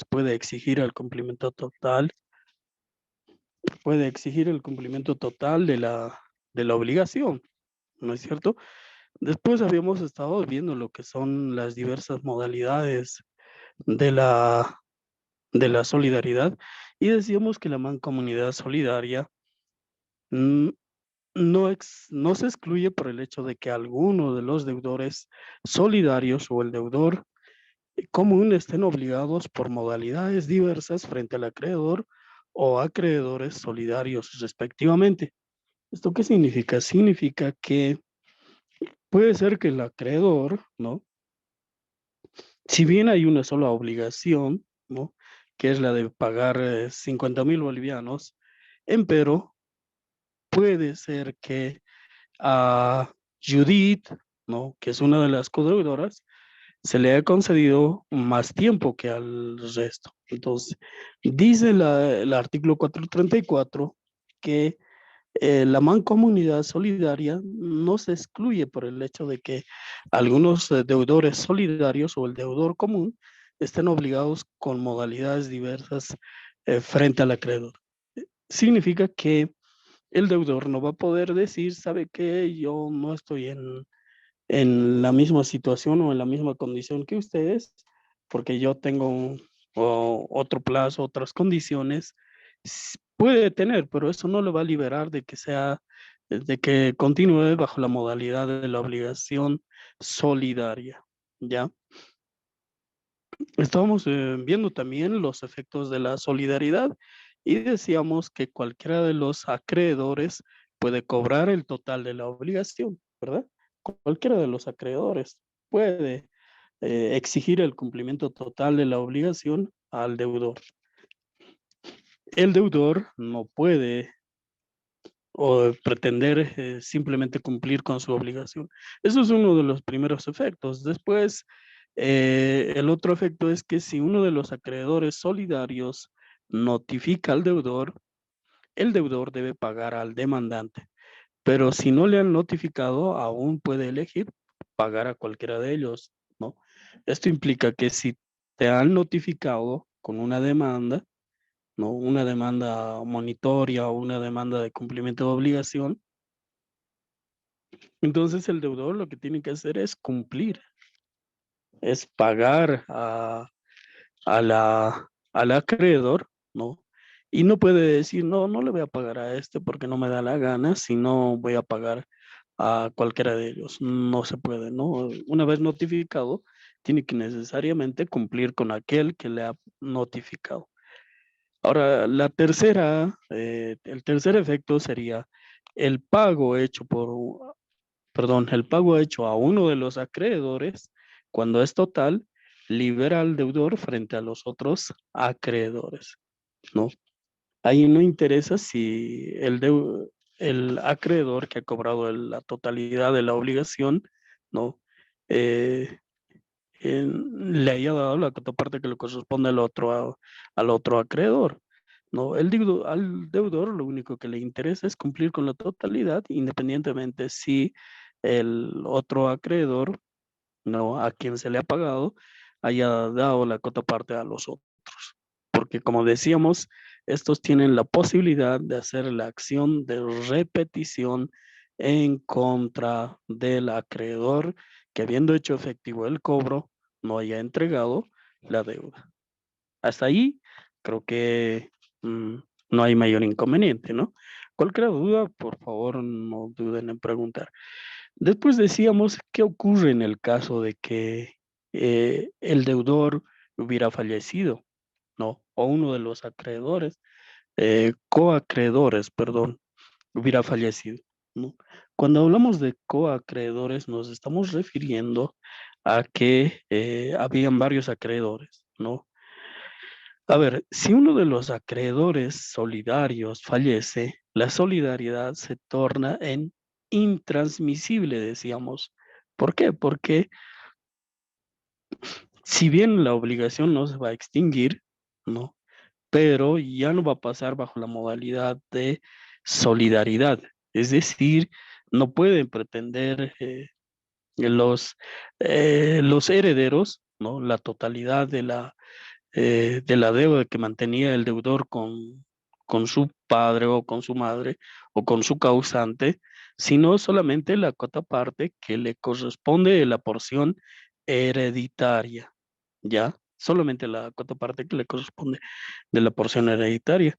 puede exigir el cumplimiento total, puede exigir el cumplimiento total de la obligación, ¿no es cierto? Después habíamos estado viendo lo que son las diversas modalidades de de la solidaridad y decíamos que la mancomunidad solidaria mm, no se excluye por el hecho de que alguno de los deudores solidarios o el deudor común estén obligados por modalidades diversas frente al acreedor o acreedores solidarios respectivamente. ¿Esto qué significa? Significa que puede ser que el acreedor, ¿no? Si bien hay una sola obligación, ¿no? Que es la de pagar 50.000 bolivianos, empero puede ser que a Judith, ¿no? Que es una de las codeudoras, se le ha concedido más tiempo que al resto. Entonces, dice el artículo 434 que la mancomunidad solidaria no se excluye por el hecho de que algunos deudores solidarios o el deudor común estén obligados con modalidades diversas frente al acreedor. Significa que el deudor no va a poder decir, ¿sabe qué? Yo no estoy en la misma situación o en la misma condición que ustedes, porque yo tengo otro plazo, otras condiciones, puede tener, pero eso no le va a liberar de que sea, de que continúe bajo la modalidad de la obligación solidaria, ¿ya? Estábamos viendo también los efectos de la solidaridad y decíamos que cualquiera de los acreedores puede cobrar el total de la obligación, ¿verdad? Cualquiera de los acreedores puede exigir el cumplimiento total de la obligación al deudor. El deudor no puede o pretender simplemente cumplir con su obligación. Eso es uno de los primeros efectos. Después, el otro efecto es que si uno de los acreedores solidarios notifica al deudor, el deudor debe pagar al demandante. Pero si no le han notificado, aún puede elegir pagar a cualquiera de ellos, ¿no? Esto implica que si te han notificado con una demanda, ¿no? Una demanda monitoria o una demanda de cumplimiento de obligación, entonces el deudor lo que tiene que hacer es cumplir, es pagar al acreedor, ¿no? Y no puede decir, no, no le voy a pagar a este porque no me da la gana, sino voy a pagar a cualquiera de ellos. No se puede, ¿no? Una vez notificado, tiene que necesariamente cumplir con aquel que le ha notificado. Ahora, el tercer efecto sería el pago hecho el pago hecho a uno de los acreedores, cuando es total, libera al deudor frente a los otros acreedores, ¿no? Ahí no interesa si el acreedor que ha cobrado la totalidad de la obligación, ¿no? Eh, le haya dado la parte que le corresponde al otro acreedor. No, al deudor lo único que le interesa es cumplir con la totalidad, independientemente si el otro acreedor, no, a quien se le ha pagado, haya dado la cota parte a los otros. Porque como decíamos, estos tienen la posibilidad de hacer la acción de repetición en contra del acreedor que habiendo hecho efectivo el cobro, no haya entregado la deuda. Hasta ahí creo que mm, no hay mayor inconveniente, ¿no? Cualquier duda, por favor, no duden en preguntar. Después decíamos, ¿qué ocurre en el caso de que el deudor hubiera fallecido, ¿no? O uno de los acreedores, coacreedores, perdón, hubiera fallecido, ¿no? Cuando hablamos de coacreedores, nos estamos refiriendo a que habían varios acreedores, ¿no? A ver, si uno de los acreedores solidarios fallece, la solidaridad se torna en intransmisible, decíamos. ¿Por qué? Porque si bien la obligación no se va a extinguir, ¿no? Pero ya no va a pasar bajo la modalidad de solidaridad. Es decir, no pueden pretender los herederos, ¿no? La totalidad de de la deuda que mantenía el deudor con su padre o con su madre o con su causante, sino solamente la cuota parte que le corresponde de la porción hereditaria, ¿ya? Solamente la cuota parte que le corresponde de la porción hereditaria.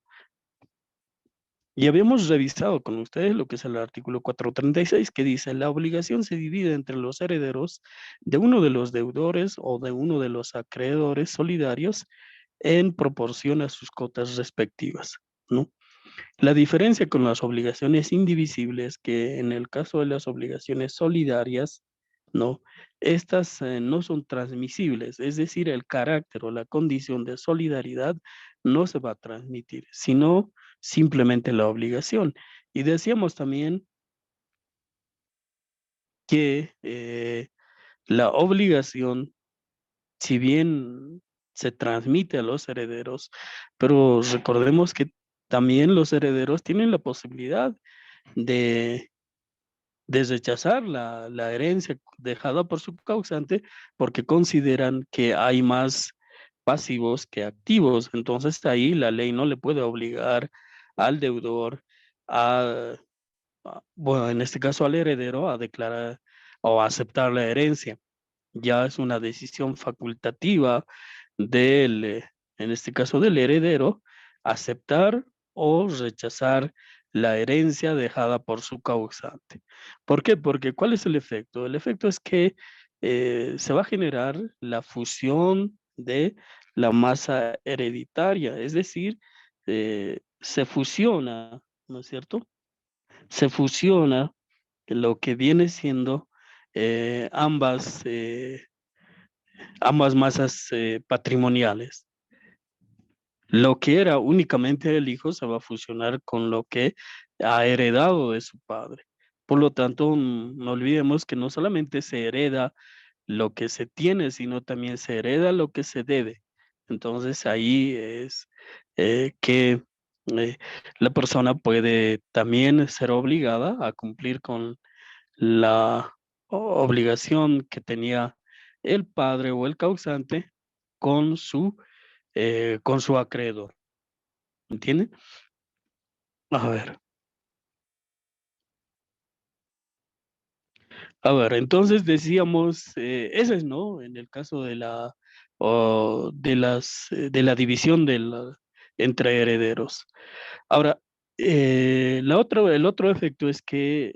Y habíamos revisado con ustedes lo que es el artículo 436, que dice, la obligación se divide entre los herederos de uno de los deudores o de uno de los acreedores solidarios en proporción a sus cotas respectivas, ¿no? La diferencia con las obligaciones indivisibles es que en el caso de las obligaciones solidarias, ¿no? Estas no son transmisibles, es decir, el carácter o la condición de solidaridad no se va a transmitir, sino simplemente la obligación. Y decíamos también que la obligación, si bien se transmite a los herederos, pero recordemos que también los herederos tienen la posibilidad de, de rechazar la herencia dejada por su causante porque consideran que hay más pasivos que activos. Entonces ahí la ley no le puede obligar al deudor a, bueno, en este caso al heredero, a declarar o a aceptar la herencia. Ya es una decisión facultativa del, en este caso del heredero, aceptar o rechazar la herencia dejada por su causante. ¿Por qué? Porque ¿cuál es el efecto? El efecto es que se va a generar la fusión de la masa hereditaria, es decir, se fusiona, ¿no es cierto? Se fusiona lo que viene siendo ambas masas patrimoniales. Lo que era únicamente el hijo se va a fusionar con lo que ha heredado de su padre. Por lo tanto, no olvidemos que no solamente se hereda lo que se tiene, sino también se hereda lo que se debe. Entonces ahí es que eh, la persona puede también ser obligada a cumplir con la obligación que tenía el padre o el causante con con su acreedor, ¿entiende? A ver, entonces decíamos, ese es, ¿no? En el caso de de la división entre herederos. Ahora, el otro efecto es que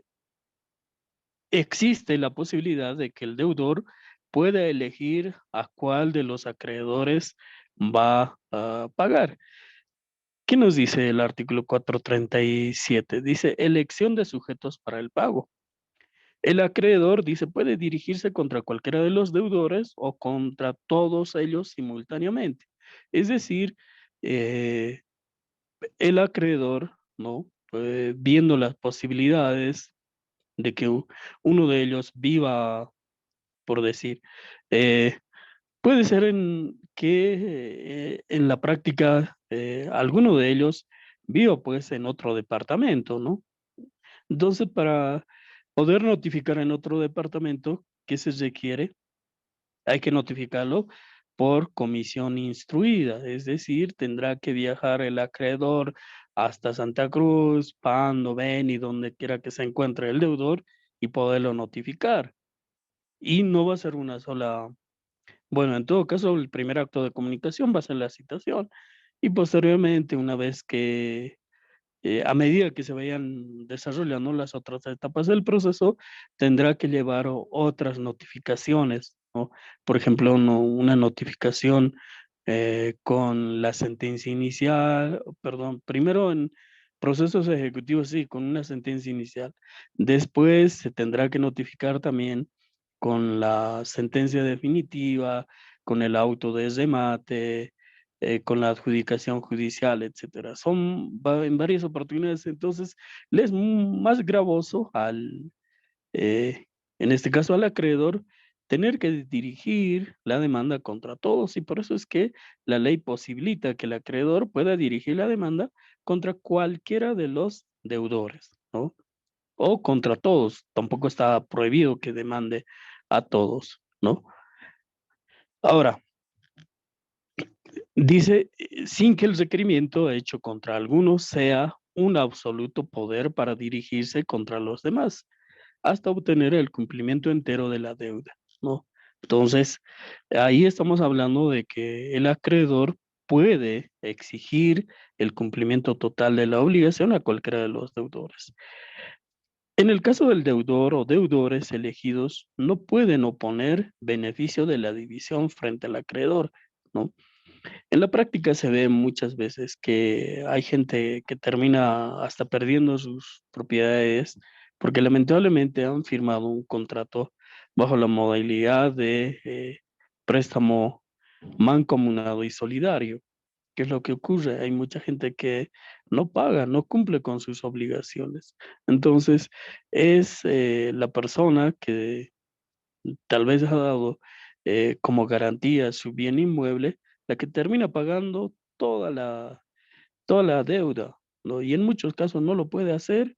existe la posibilidad de que el deudor pueda elegir a cuál de los acreedores va a pagar. ¿Qué nos dice el artículo 437? Dice elección de sujetos para el pago. El acreedor, dice, puede dirigirse contra cualquiera de los deudores o contra todos ellos simultáneamente. Es decir, eh, el acreedor, ¿no? Viendo las posibilidades de que uno de ellos viva, por decir, eh, puede ser que en la práctica alguno de ellos viva pues en otro departamento, ¿no? Entonces, para poder notificar en otro departamento, ¿qué se requiere? Hay que notificarlo por comisión instruida, es decir, tendrá que viajar el acreedor hasta Santa Cruz, Pando, Beni, donde quiera que se encuentre el deudor y poderlo notificar. Y no va a ser una sola, bueno, en todo caso, el primer acto de comunicación va a ser la citación y posteriormente, una vez que a medida que se vayan desarrollando las otras etapas del proceso, tendrá que llevar otras notificaciones, ¿no? Por ejemplo, una notificación con la sentencia inicial, perdón, primero en procesos ejecutivos, sí, con una sentencia inicial. Después se tendrá que notificar también con la sentencia definitiva, con el auto de remate, con la adjudicación judicial, etcétera. En varias oportunidades, entonces, le es más gravoso eh, en este caso al acreedor, tener que dirigir la demanda contra todos y por eso es que la ley posibilita que el acreedor pueda dirigir la demanda contra cualquiera de los deudores, ¿no? O contra todos. Tampoco está prohibido que demande a todos, ¿no? Ahora, Dice, sin que el requerimiento hecho contra algunos sea un absoluto poder para dirigirse contra los demás, hasta obtener el cumplimiento entero de la deuda, ¿no? Entonces, ahí estamos hablando de que el acreedor puede exigir el cumplimiento total de la obligación a cualquiera de los deudores. En el caso del deudor o deudores elegidos, no pueden oponer beneficio de la división frente al acreedor, ¿no? En la práctica se ve muchas veces que hay gente que termina hasta perdiendo sus propiedades porque lamentablemente han firmado un contrato bajo la modalidad de préstamo mancomunado y solidario. ¿Qué es lo que ocurre? Hay mucha gente que no paga, no cumple con sus obligaciones. Entonces, es la persona que tal vez ha dado como garantía su bien inmueble, la que termina pagando toda la deuda, ¿no? Y en muchos casos no lo puede hacer,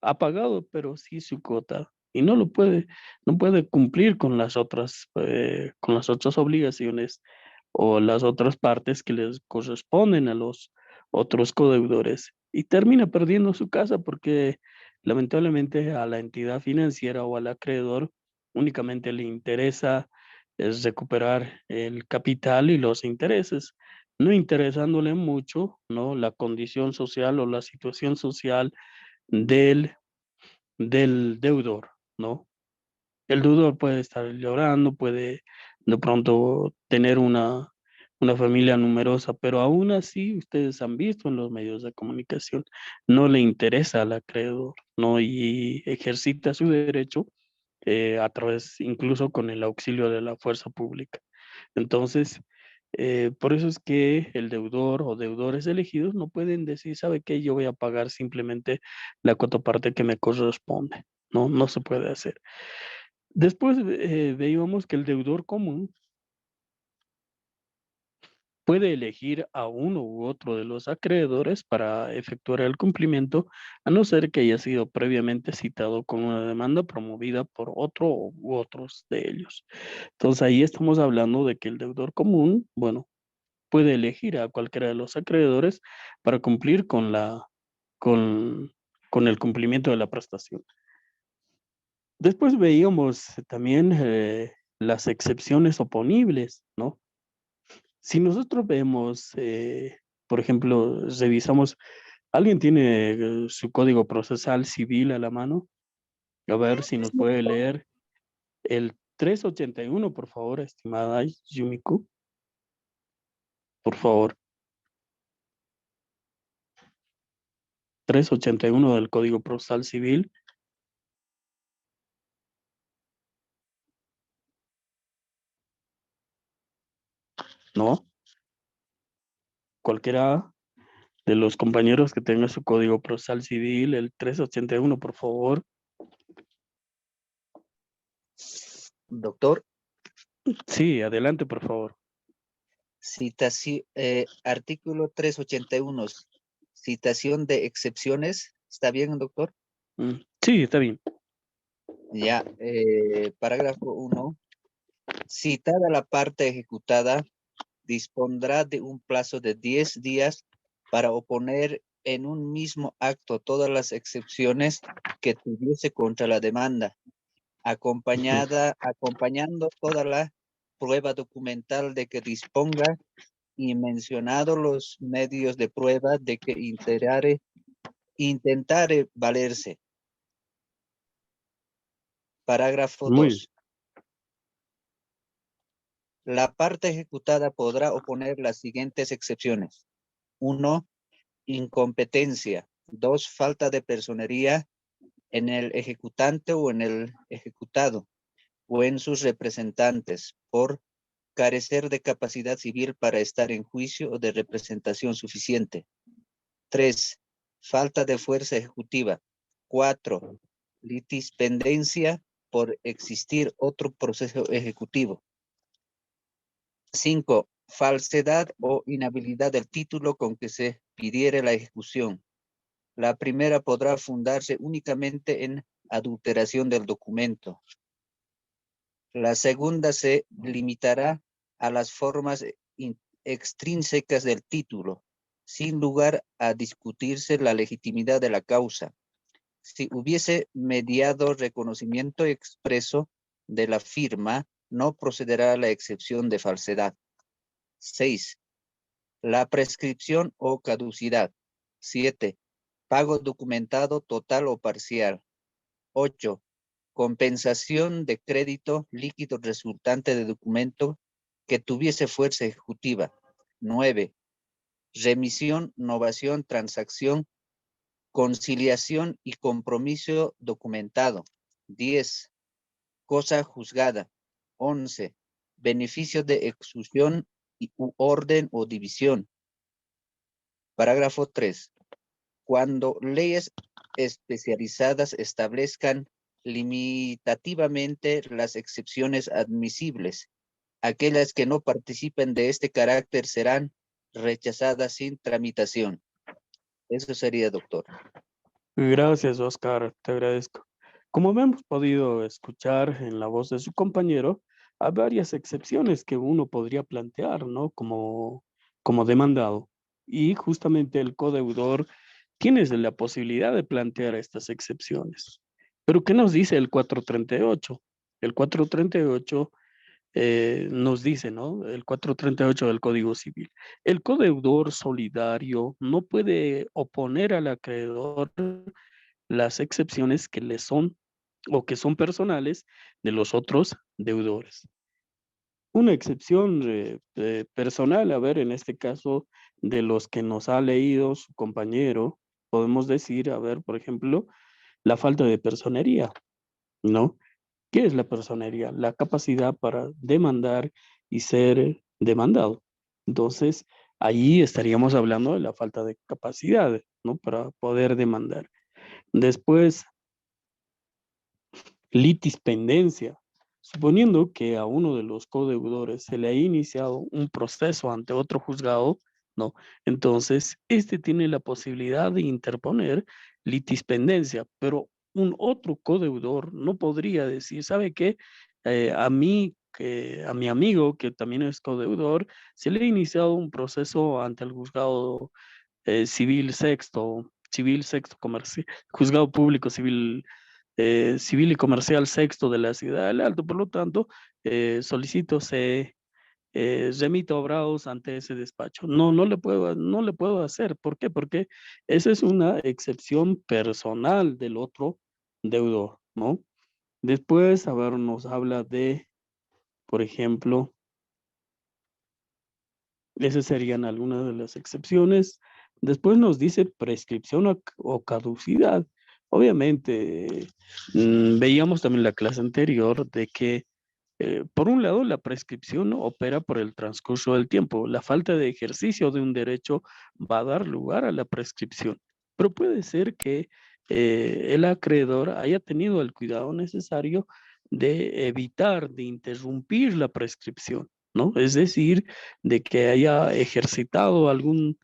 ha pagado, pero sí su cuota, y no puede cumplir con las otras obligaciones o las otras partes que les corresponden a los otros codeudores, y termina perdiendo su casa porque lamentablemente a la entidad financiera o al acreedor únicamente le interesa es recuperar el capital y los intereses, no interesándole mucho, ¿no? La condición social o la situación social del del deudor, ¿no? El deudor puede estar llorando, puede de pronto tener una familia numerosa, pero aún así ustedes han visto en los medios de comunicación, no le interesa al acreedor, ¿no? Y ejercita su derecho a través, incluso con el auxilio de la fuerza pública. Entonces, por eso es que el deudor o deudores elegidos no pueden decir, ¿sabe qué? Yo voy a pagar simplemente la cuota parte que me corresponde. No, no se puede hacer. Después veíamos que el deudor común puede elegir a uno u otro de los acreedores para efectuar el cumplimiento, a no ser que haya sido previamente citado con una demanda promovida por otro u otros de ellos. Entonces ahí estamos hablando de que el deudor común, bueno, puede elegir a cualquiera de los acreedores para cumplir con, con el cumplimiento de la prestación. Después veíamos también las excepciones oponibles, ¿no? Si nosotros vemos, por ejemplo, revisamos, ¿alguien tiene su código procesal civil a la mano? A ver si nos puede leer el 381, por favor, estimada Yumiko, por favor. 381 del Código Procesal Civil, ¿no? Cualquiera de los compañeros que tenga su Código Procesal Civil, el 381, por favor. Doctor, Sí, adelante, por favor. citación, artículo 381, citación de excepciones. ¿Está bien, doctor? Sí, está bien. Ya, parágrafo 1. Citada la parte ejecutada, dispondrá de un plazo de 10 días para oponer en un mismo acto todas las excepciones que tuviese contra la demanda, acompañando toda la prueba documental de que disponga y mencionado los medios de prueba de que intentare valerse. Parágrafo Muy 2. La parte ejecutada podrá oponer las siguientes excepciones. 1. Incompetencia. 2. Falta de personería en el ejecutante o en el ejecutado o en sus representantes por carecer de capacidad civil para estar en juicio o de representación suficiente. 3. Falta de fuerza ejecutiva. 4. Litispendencia por existir otro proceso ejecutivo. 5. Falsedad o inhabilidad del título con que se pidiere la ejecución. La primera podrá fundarse únicamente en adulteración del documento. La segunda se limitará a las formas extrínsecas del título, sin lugar a discutirse la legitimidad de la causa. Si hubiese mediado reconocimiento expreso de la firma, no procederá a la excepción de falsedad. 6. La prescripción o caducidad. 7. Pago documentado total o parcial. 8. Compensación de crédito líquido resultante de documento que tuviese fuerza ejecutiva. 9. Remisión, novación, transacción, conciliación y compromiso documentado. 10. Cosa juzgada. 11. Beneficio de exclusión u orden o división. Parágrafo 3. Cuando leyes especializadas establezcan limitativamente las excepciones admisibles, aquellas que no participen de este carácter serán rechazadas sin tramitación. Eso sería, doctor. Gracias, Oscar, te agradezco. Como hemos podido escuchar en la voz de su compañero, hay varias excepciones que uno podría plantear, ¿no? Como demandado. Y justamente el codeudor tiene la posibilidad de plantear estas excepciones. Pero ¿qué nos dice el 438? El 438 nos dice, ¿no? El 438 del Código Civil. El codeudor solidario no puede oponer al acreedor las excepciones que le son o que son personales de los otros deudores. Una excepción personal, a ver, en este caso, de los que nos ha leído su compañero, podemos decir, a ver, por ejemplo, la falta de personería, ¿no? ¿Qué es la personería? La capacidad para demandar y ser demandado. Entonces, ahí estaríamos hablando de la falta de capacidad, ¿no? Para poder demandar. Después, litispendencia. Suponiendo que a uno de los codeudores se le ha iniciado un proceso ante otro juzgado, ¿no? Entonces, este tiene la posibilidad de interponer litispendencia, pero un otro codeudor no podría decir, ¿sabe qué? A mí, a mi amigo, que también es codeudor, se le ha iniciado un proceso ante el juzgado civil sexto comercial, juzgado público civil y comercial sexto de la ciudad del Alto. Por lo tanto, solicito se remita obrados ante ese despacho. No le puedo hacer. ¿Por qué? Porque esa es una excepción personal del otro deudor, ¿no? Después, a ver, nos habla de, por ejemplo, esas serían algunas de las excepciones. Después nos dice prescripción o caducidad. Obviamente, veíamos también la clase anterior de que, por un lado, la prescripción opera por el transcurso del tiempo. La falta de ejercicio de un derecho va a dar lugar a la prescripción. Pero puede ser que el acreedor haya tenido el cuidado necesario de evitar, de interrumpir la prescripción, ¿no? Es decir, de que haya ejercitado algún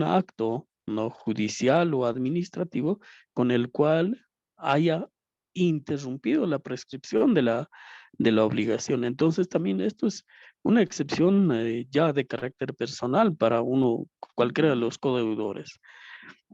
acto, ¿no? Judicial o administrativo con el cual haya interrumpido la prescripción de la obligación. Entonces, también esto es una excepción ya de carácter personal para uno, cualquiera de los codeudores.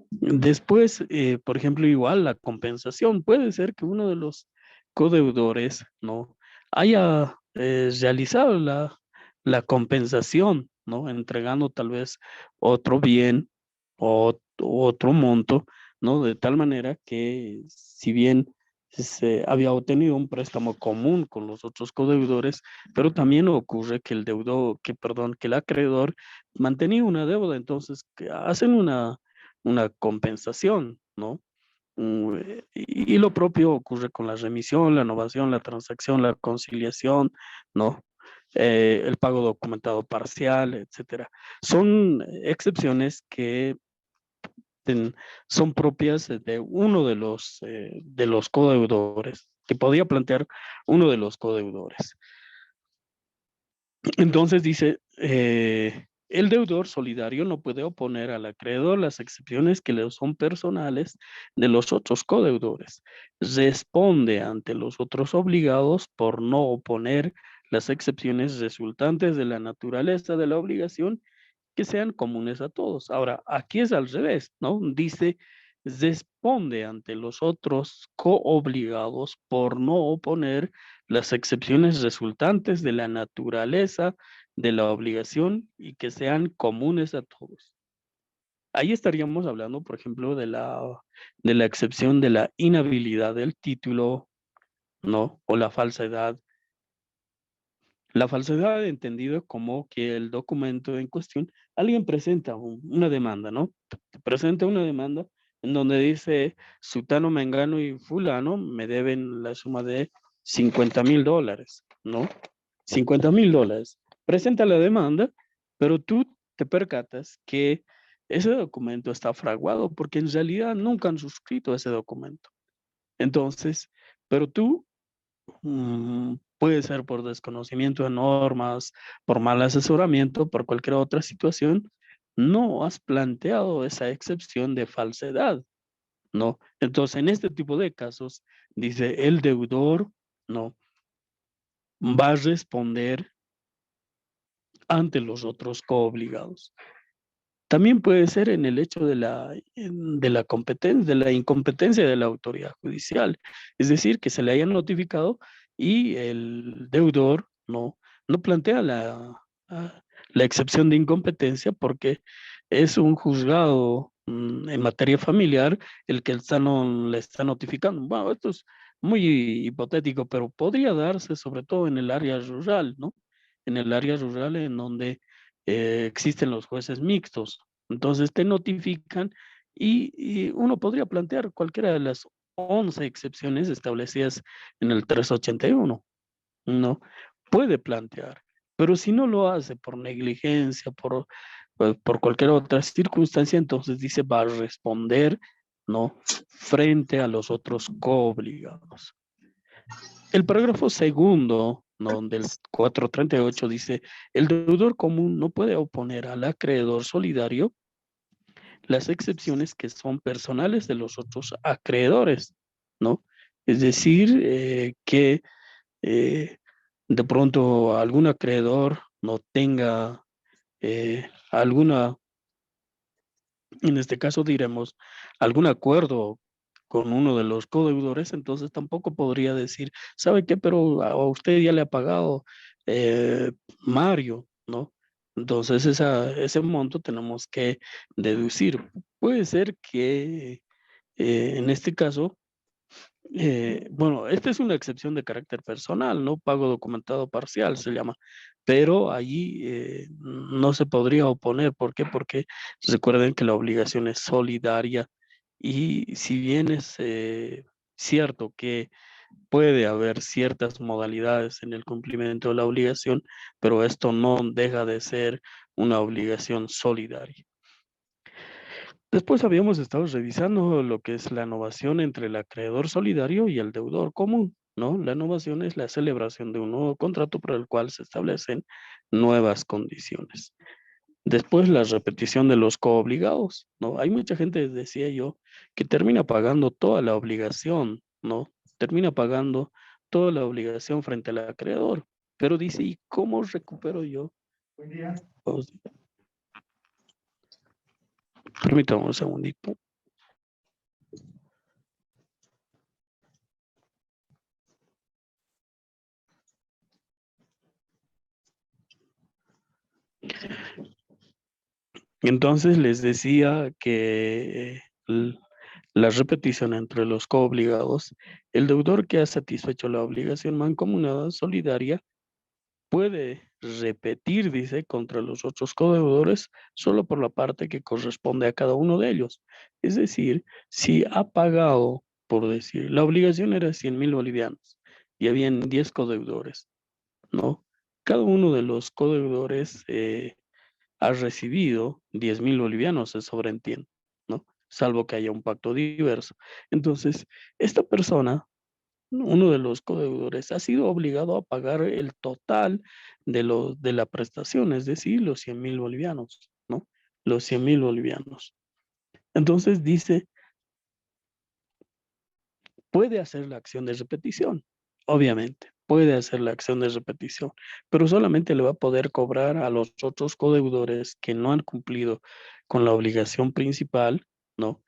Después, por ejemplo, igual la compensación. Puede ser que uno de los codeudores no haya realizado la compensación, ¿no? Entregando tal vez otro bien o otro monto, ¿no? De tal manera que si bien se había obtenido un préstamo común con los otros codeudores, pero también ocurre que que el acreedor mantenía una deuda, entonces que hacen una compensación, ¿no? Y lo propio ocurre con la remisión, la innovación, la transacción, la conciliación, ¿no? El pago documentado parcial, etcétera. Son excepciones que son propias de uno de los codeudores, que podía plantear uno de los codeudores. Entonces dice, el deudor solidario no puede oponer al acreedor las excepciones que le son personales de los otros codeudores. Responde ante los otros obligados por no oponer las excepciones resultantes de la naturaleza de la obligación que sean comunes a todos. Ahora, aquí es al revés, ¿no? Dice, responde ante los otros coobligados por no oponer las excepciones resultantes de la naturaleza de la obligación y que sean comunes a todos. Ahí estaríamos hablando, por ejemplo, de la excepción de la inhabilidad del título, ¿no? O la falsedad. La falsedad entendido como que el documento en cuestión, alguien presenta una demanda, ¿no? Presenta una demanda en donde dice, Sutano, Mengano y Fulano me deben la suma de $50,000, ¿no? $50,000. Presenta la demanda, pero tú te percatas que ese documento está fraguado porque en realidad nunca han suscrito ese documento. Entonces, pero tú puede ser por desconocimiento de normas, por mal asesoramiento, por cualquier otra situación, no has planteado esa excepción de falsedad, ¿no? Entonces, en este tipo de casos, dice el deudor, ¿no? Va a responder ante los otros coobligados. También puede ser en el hecho de la competencia, de la incompetencia de la autoridad judicial. Es decir, que se le haya notificado y el deudor no plantea la excepción de incompetencia porque es un juzgado en materia familiar el que le está notificando. Bueno, esto es muy hipotético, pero podría darse sobre todo en el área rural, ¿no? En el área rural en donde existen los jueces mixtos. Entonces te notifican y uno podría plantear cualquiera de las 11 excepciones establecidas en el 381, ¿no? Puede plantear, pero si no lo hace por negligencia, por cualquier otra circunstancia, entonces dice va a responder, ¿no? Frente a los otros coobligados. El parágrafo segundo, ¿no? Del 438 dice, el deudor común no puede oponer al acreedor solidario las excepciones que son personales de los otros acreedores, ¿no? Es decir, que de pronto algún acreedor no tenga alguna, en este caso diremos, algún acuerdo con uno de los codeudores, entonces tampoco podría decir, ¿sabe qué? Pero a usted ya le ha pagado Mario, ¿no? Entonces ese monto tenemos que deducir. Puede ser que en este caso, bueno, esta es una excepción de carácter personal, ¿no? Pago documentado parcial se llama, pero allí no se podría oponer. ¿Por qué? Porque recuerden que la obligación es solidaria y si bien es cierto que puede haber ciertas modalidades en el cumplimiento de la obligación, pero esto no deja de ser una obligación solidaria. Después habíamos estado revisando lo que es la novación entre el acreedor solidario y el deudor común, ¿no? La novación es la celebración de un nuevo contrato por el cual se establecen nuevas condiciones. Después la repetición de los coobligados, ¿no? Hay mucha gente, decía yo, que termina pagando toda la obligación, ¿no? Termina pagando toda la obligación frente al acreedor, pero dice, ¿y cómo recupero yo? Buen día. Permítame un segundito. Entonces les decía que la repetición entre los coobligados, el deudor que ha satisfecho la obligación mancomunada solidaria puede repetir, dice, contra los otros codeudores solo por la parte que corresponde a cada uno de ellos. Es decir, si ha pagado, por decir, la obligación era 100,000 bolivianos y habían 10 codeudores, ¿no? Cada uno de los codeudores ha recibido 10,000 bolivianos, se sobreentiende, ¿no? Salvo que haya un pacto diverso. Entonces, esta persona, uno de los codeudores, ha sido obligado a pagar el total de la prestación, es decir, los 100,000 bolivianos, ¿no? Los 100,000 bolivianos. Entonces dice, puede hacer la acción de repetición, obviamente. puede hacer la acción de repetición, pero solamente le va a poder cobrar a los otros codeudores que no han cumplido con la obligación principal, ¿no?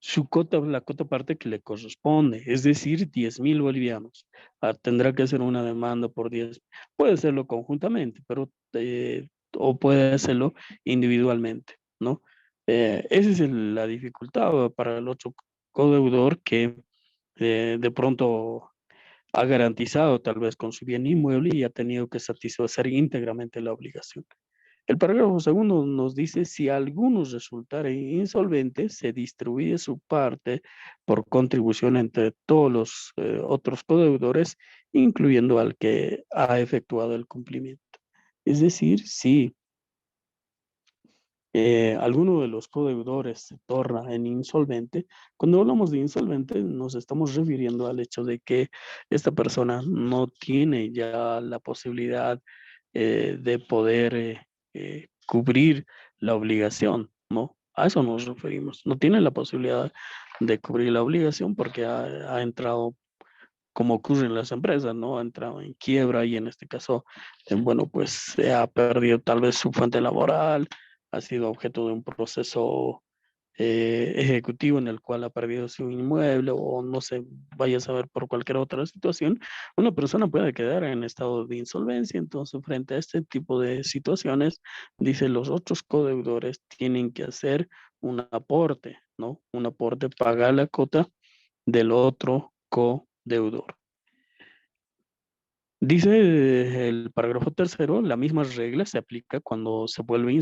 Su cota, la cota parte que le corresponde, es decir, 10.000 bolivianos. Tendrá que hacer una demanda por 10, puede hacerlo conjuntamente, pero, o puede hacerlo individualmente, ¿no? Esa es la dificultad para el otro codeudor que de pronto ha garantizado tal vez con su bien inmueble y ha tenido que satisfacer íntegramente la obligación. El parágrafo segundo nos dice, si alguno resultare insolvente, se distribuye su parte por contribución entre todos los otros codeudores, incluyendo al que ha efectuado el cumplimiento. Es decir, si alguno de los codeudores se torna en insolvente, cuando hablamos de insolvente nos estamos refiriendo al hecho de que esta persona no tiene ya la posibilidad de poder cubrir la obligación, ¿no? A eso nos referimos. No tiene la posibilidad de cubrir la obligación porque ha entrado, como ocurre en las empresas, ¿no? Ha entrado en quiebra y en este caso, bueno, pues se ha perdido tal vez su fuente laboral, ha sido objeto de un proceso ejecutivo en el cual ha perdido su inmueble o no se vaya a saber por cualquier otra situación, una persona puede quedar en estado de insolvencia. Entonces, frente a este tipo de situaciones, dice los otros codeudores tienen que hacer un aporte, ¿no? Un aporte, pagar la cota del otro codeudor. Dice el parágrafo tercero, la misma regla se aplica cuando se vuelve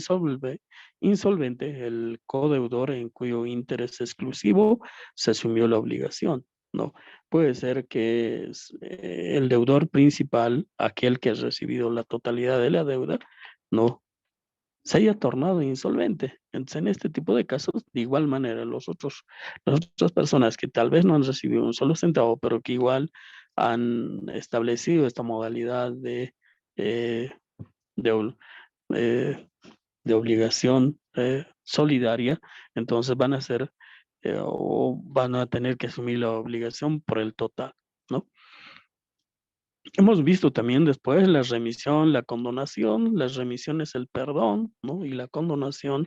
insolvente el codeudor en cuyo interés exclusivo se asumió la obligación, ¿no? Puede ser que el deudor principal, aquel que ha recibido la totalidad de la deuda, ¿no? Se haya tornado insolvente. Entonces, en este tipo de casos, de igual manera, las otras personas que tal vez no han recibido un solo centavo, pero que igual han establecido esta modalidad eh, de, ol- eh, de obligación solidaria, entonces van a ser o van a tener que asumir la obligación por el total, ¿no? Hemos visto también después la remisión, la condonación. La remisión es el perdón, ¿no? Y la condonación,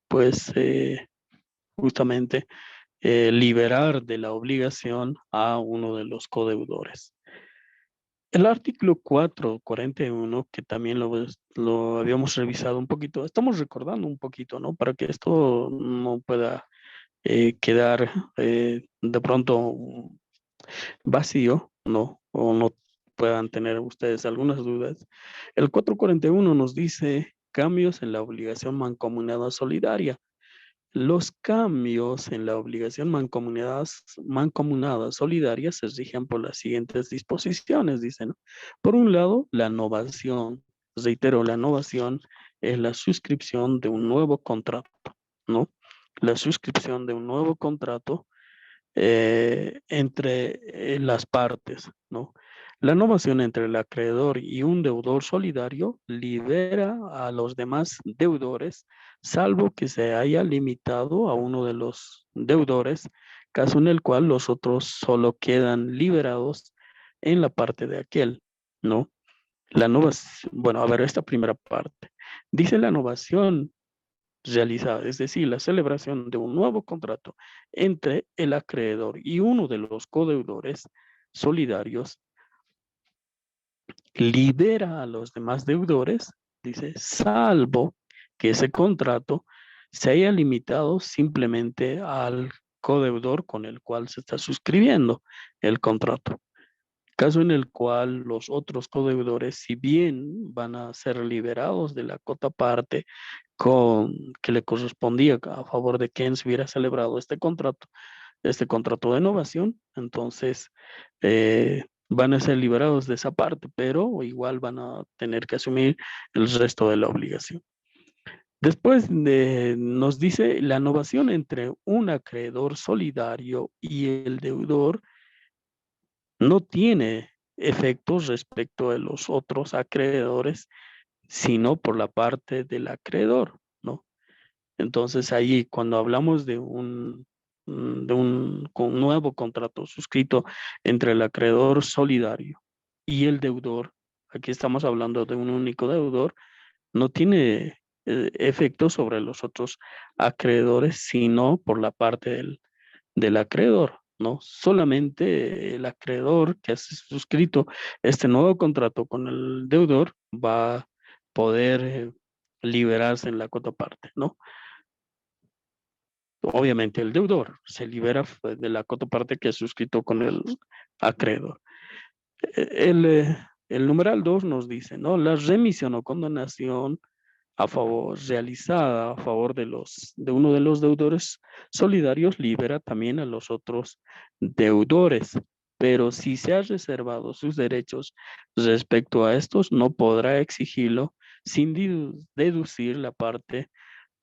pues justamente liberar de la obligación a uno de los codeudores. El artículo 441, que también lo habíamos revisado un poquito, estamos recordando un poquito, ¿no? Para que esto no pueda quedar de pronto vacío, ¿no? O no puedan tener ustedes algunas dudas. El 441 nos dice cambios en la obligación mancomunada solidaria. Los cambios en la obligación mancomunada solidaria se rigen por las siguientes disposiciones, dicen. Por un lado, la novación. Reitero, la novación es la suscripción de un nuevo contrato, ¿no? La suscripción de un nuevo contrato entre las partes, ¿no? La novación entre el acreedor y un deudor solidario libera a los demás deudores, salvo que se haya limitado a uno de los deudores, caso en el cual los otros solo quedan liberados en la parte de aquel, ¿no? La novación, bueno, a ver, esta primera parte. Dice la novación realizada, es decir, la celebración de un nuevo contrato entre el acreedor y uno de los codeudores solidarios, libera a los demás deudores, dice, salvo que ese contrato se haya limitado simplemente al codeudor con el cual se está suscribiendo el contrato. Caso en el cual los otros codeudores, si bien van a ser liberados de la cota parte que le correspondía a favor de quien se hubiera celebrado este contrato de innovación, entonces van a ser liberados de esa parte, pero igual van a tener que asumir el resto de la obligación. Después nos dice la innovación entre un acreedor solidario y el deudor no tiene efectos respecto de los otros acreedores, sino por la parte del acreedor, ¿no? Entonces ahí cuando hablamos de un nuevo contrato suscrito entre el acreedor solidario y el deudor, aquí estamos hablando de un único deudor, no tiene efecto sobre los otros acreedores, sino por la parte del acreedor, ¿no? Solamente el acreedor que ha suscrito este nuevo contrato con el deudor va a poder liberarse en la cuota parte, ¿no? Obviamente el deudor se libera de la cuota parte que ha suscrito con el acreedor. El numeral 2 nos dice, ¿no? La remisión o condonación a favor, realizada a favor de uno de los deudores solidarios libera también a los otros deudores. Pero si se ha reservado sus derechos respecto a estos, no podrá exigirlo sin deducir la parte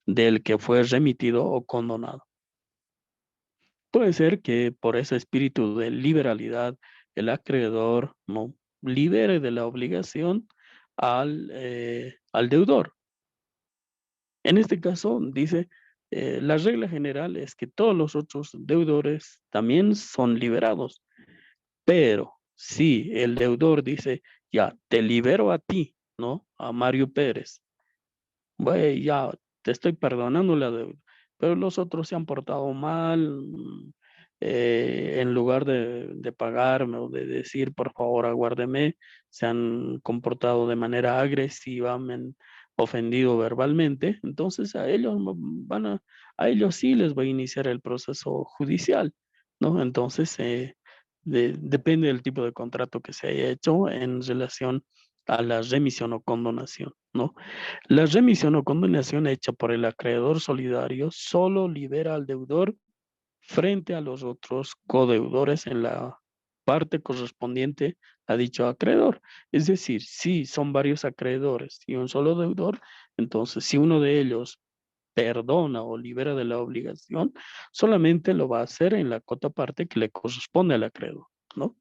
del que fue remitido o condonado. Puede ser que por ese espíritu de liberalidad, el acreedor no libere de la obligación al deudor. En este caso, dice, la regla general es que todos los otros deudores también son liberados, pero si el deudor dice, ya, te libero a ti, ¿no? A Mario Pérez, güey, ya, te estoy perdonando la deuda, pero los otros se han portado mal, en lugar de pagarme o de decir, por favor, aguárdeme, se han comportado de manera agresiva, me han ofendido verbalmente, entonces a ellos sí les va a iniciar el proceso judicial, ¿no? Entonces, depende del tipo de contrato que se haya hecho en relación a la remisión o condonación, ¿no? La remisión o condonación hecha por el acreedor solidario solo libera al deudor frente a los otros codeudores en la parte correspondiente a dicho acreedor. Es decir, si son varios acreedores y un solo deudor, entonces si uno de ellos perdona o libera de la obligación, solamente lo va a hacer en la cota parte que le corresponde al acreedor, ¿no?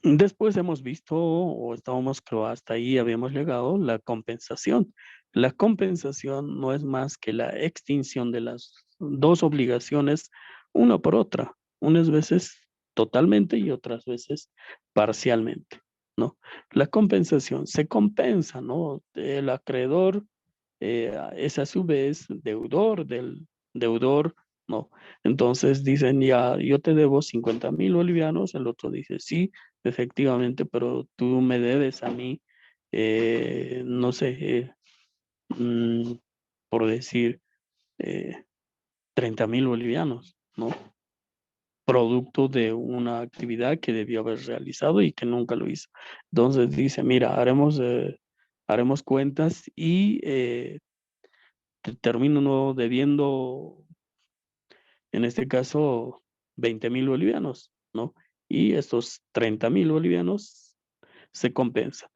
Después hemos visto, o estábamos, creo, hasta ahí habíamos llegado, la compensación. La compensación no es más que la extinción de las dos obligaciones, una por otra, unas veces totalmente y otras veces parcialmente, ¿no? La compensación se compensa, ¿no? El acreedor es a su vez deudor del deudor, ¿no? Entonces dicen, ya, yo te debo 50,000 bolivianos, el otro dice, sí, efectivamente, pero tú me debes a mí, no sé, mm, por decir, 30,000 bolivianos, ¿no? Producto de una actividad que debió haber realizado y que nunca lo hizo. Entonces dice, mira, haremos cuentas y te termino no debiendo, en este caso, 20,000 bolivianos, ¿no? Y estos 30,000 bolivianos se compensan.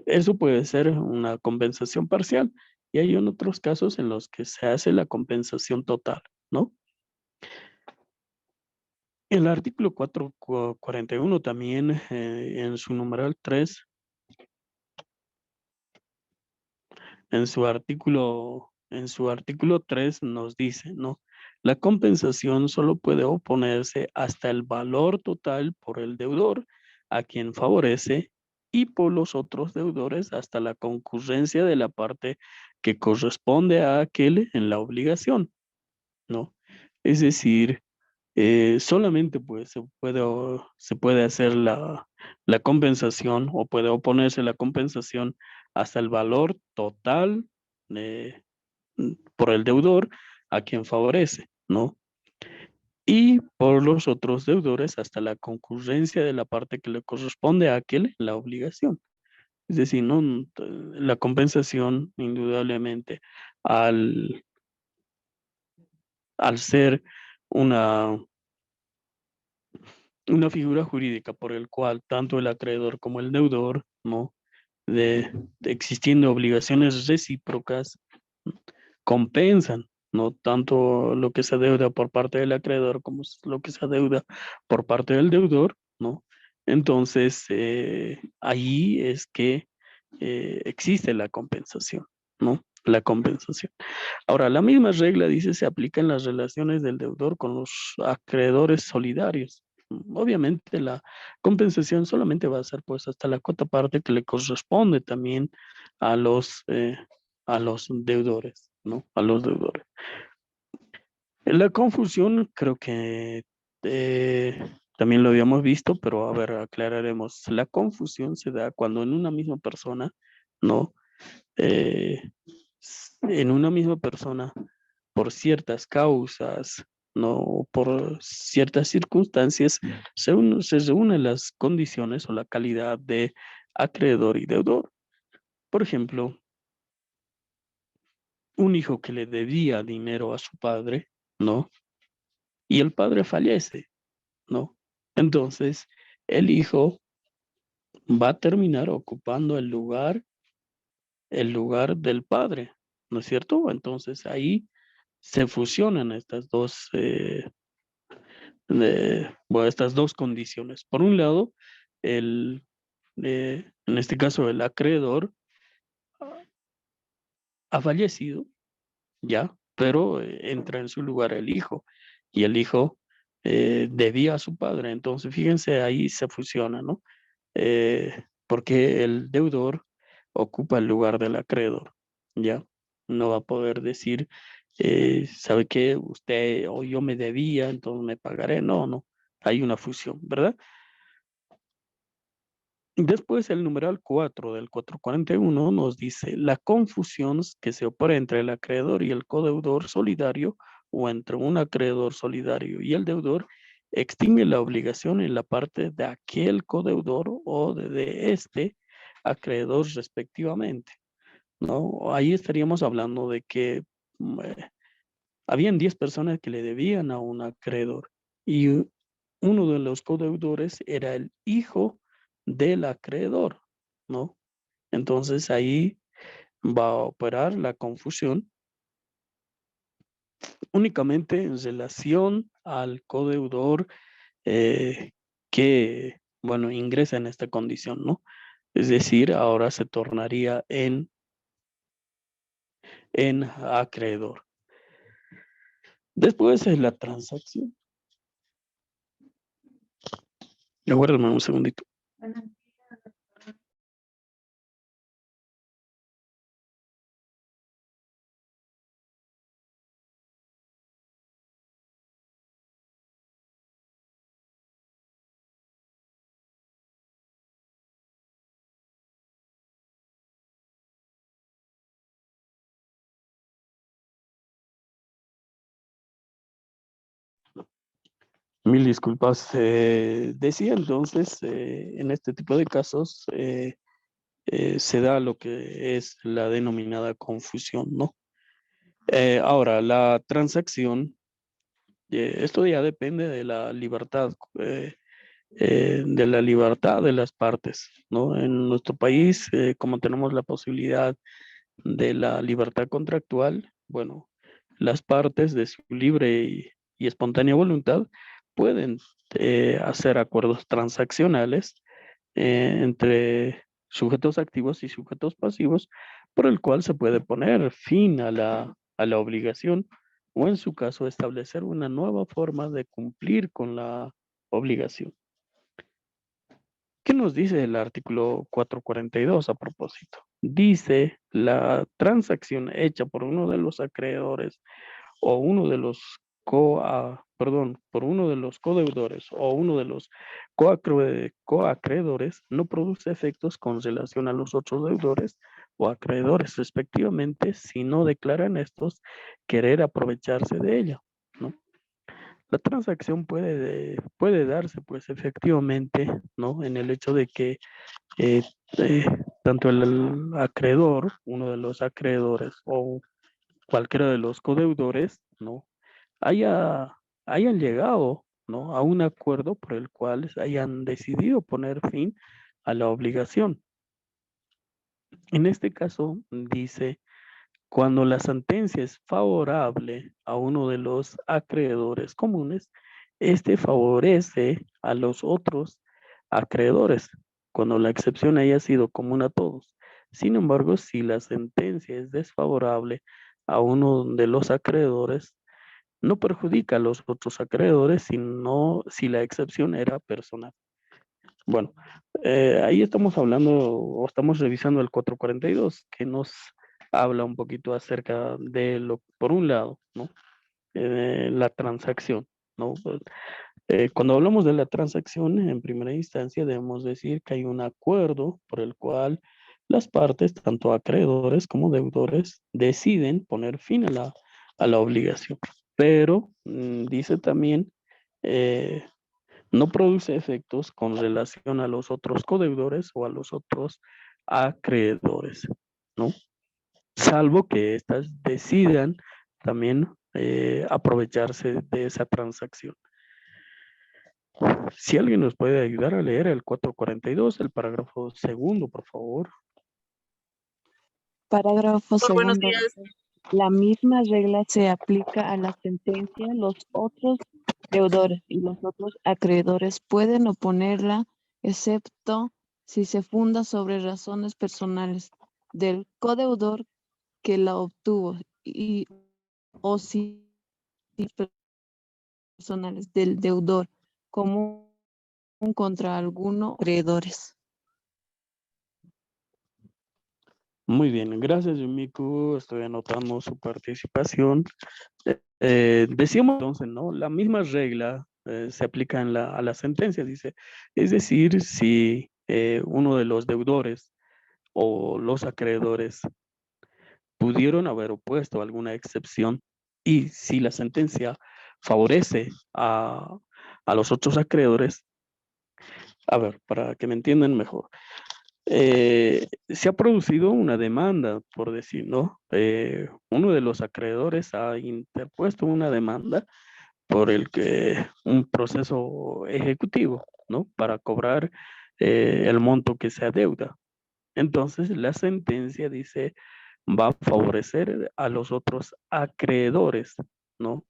Eso puede ser una compensación parcial y hay en otros casos en los que se hace la compensación total, ¿no? El artículo 441 también, en su numeral 3, en su artículo 3 nos dice, ¿no? La compensación solo puede oponerse hasta el valor total por el deudor, a quien favorece, y por los otros deudores hasta la concurrencia de la parte que corresponde a aquel en la obligación, ¿no? Es decir, solamente pues se puede hacer la compensación o puede oponerse la compensación hasta el valor total eh, por el deudor a quien favorece, ¿no? Y por los otros deudores hasta la concurrencia de la parte que le corresponde a aquel en la obligación. Es decir, ¿no? La compensación, indudablemente, al, al ser una una figura jurídica por el cual tanto el acreedor como el deudor, ¿no? De existiendo obligaciones recíprocas, compensan, ¿no? Tanto lo que se adeuda por parte del acreedor como lo que se adeuda por parte del deudor, ¿no? Entonces, ahí es que existe la compensación, ¿no? La compensación. Ahora, la misma regla dice se aplica en las relaciones del deudor con los acreedores solidarios, Obviamente la compensación solamente va a ser pues hasta la cuota parte que le corresponde también a los deudores, ¿no? A los deudores. La confusión creo que también lo habíamos visto, pero a ver, aclararemos. La confusión se da cuando en una misma persona, ¿no? Eh, en una misma persona, por ciertas causas, ¿no? Por ciertas circunstancias, se reúnen las condiciones o la calidad de acreedor y deudor. Por ejemplo, un hijo que le debía dinero a su padre, ¿no? Y el padre fallece, ¿no? Entonces, el hijo va a terminar ocupando el lugar del padre, ¿no es cierto? Entonces ahí se fusionan bueno, estas dos condiciones. Por un lado, en este caso, el acreedor ha fallecido, ya, pero entra en su lugar el hijo y el hijo debía a su padre. Entonces, fíjense, ahí se fusiona, ¿no? Porque el deudor ocupa el lugar del acreedor, ¿ya? No va a poder decir, ¿sabe qué? Usted o yo me debía, entonces me pagaré. No, no, hay una fusión, ¿verdad? Después el numeral 4 del 441 nos dice la confusión que se opera entre el acreedor y el codeudor solidario o entre un acreedor solidario y el deudor extingue la obligación en la parte de aquel codeudor o de este acreedor respectivamente, ¿no? Ahí estaríamos hablando de que habían 10 personas que le debían a un acreedor y uno de los codeudores era el hijo del acreedor, ¿no? Entonces ahí va a operar la confusión únicamente en relación al codeudor que, bueno, ingresa en esta condición, ¿no? Es decir, ahora se tornaría en acreedor. Después es la transacción. Aguárdame un segundito. Mil disculpas. Decía entonces, en este tipo de casos se da lo que es la denominada confusión, ¿no? Ahora, la transacción, esto ya depende de la libertad de las partes, ¿no? En nuestro país, como tenemos la posibilidad de la libertad contractual, bueno, las partes de su libre y espontánea voluntad pueden hacer acuerdos transaccionales entre sujetos activos y sujetos pasivos, por el cual se puede poner fin a la obligación o en su caso establecer una nueva forma de cumplir con la obligación. ¿Qué nos dice el artículo 442 a propósito? Dice la transacción hecha por uno de los acreedores o uno de los por uno de los codeudores o uno de los coacreedores no produce efectos con relación a los otros deudores o acreedores respectivamente si no declaran estos querer aprovecharse de ella, ¿no? La transacción puede darse, pues, efectivamente, ¿no? En el hecho de que eh, eh, tanto el acreedor, uno de los acreedores o cualquiera de los codeudores, ¿no? haya, hayan llegado, ¿no? A un acuerdo por el cual hayan decidido poner fin a la obligación. En este caso, dice cuando la sentencia es favorable a uno de los acreedores comunes, este favorece a los otros acreedores, cuando la excepción haya sido común a todos. Sin embargo, si la sentencia es desfavorable a uno de los acreedores, no perjudica a los otros acreedores, sino si la excepción era personal. Bueno, ahí estamos hablando o estamos revisando el 442, que nos habla un poquito acerca de lo, por un lado, ¿no? La transacción, ¿no? Cuando hablamos de la transacción, en primera instancia debemos decir que hay un acuerdo por el cual las partes, tanto acreedores como deudores, deciden poner fin a la obligación. Pero dice también, eh, no produce efectos con relación a los otros codeudores o a los otros acreedores, ¿no? Salvo que éstas decidan también aprovecharse de esa transacción. Si alguien nos puede ayudar a leer el 442, el parágrafo segundo, por favor. Parágrafo Buenos segundo. días. La misma regla se aplica a la sentencia. Los otros deudores y los otros acreedores pueden oponerla, excepto si se funda sobre razones personales del codeudor que la obtuvo y o si personales del deudor común contra alguno acreedores. Muy bien, gracias Yumiko, estoy anotando su participación. Decíamos entonces, ¿no? La misma regla se aplica a la sentencia, dice. Es decir, si uno de los deudores o los acreedores pudieron haber opuesto alguna excepción y si la sentencia favorece a los otros acreedores, a ver, para que me entiendan mejor, se ha producido una demanda, por decir, ¿no? Uno de los acreedores ha interpuesto una demanda por el que un proceso ejecutivo, ¿no? Para cobrar el monto que se adeuda. Entonces, la sentencia dice, va a favorecer a los otros acreedores, ¿no?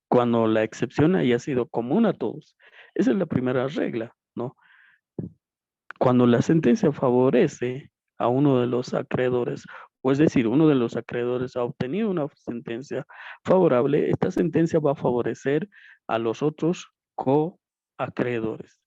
Cuando la excepción haya sido común a todos. Esa es la primera regla, ¿no? Cuando la sentencia favorece a uno de los acreedores, o es decir, uno de los acreedores ha obtenido una sentencia favorable, esta sentencia va a favorecer a los otros coacreedores.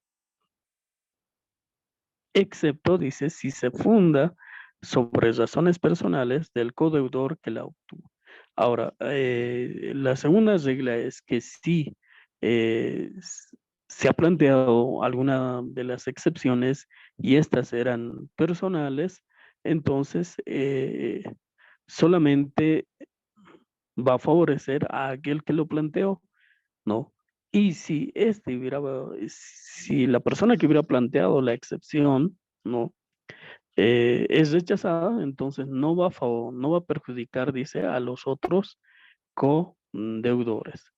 Excepto, dice, si se funda sobre razones personales del codeudor que la obtuvo. Ahora, la segunda regla es que si se ha planteado alguna de las excepciones y estas eran personales, entonces solamente va a favorecer a aquel que lo planteó, ¿no? Y si si la persona que hubiera planteado la excepción, ¿no? Es rechazada, entonces no va a perjudicar, dice, a los otros co-deudores.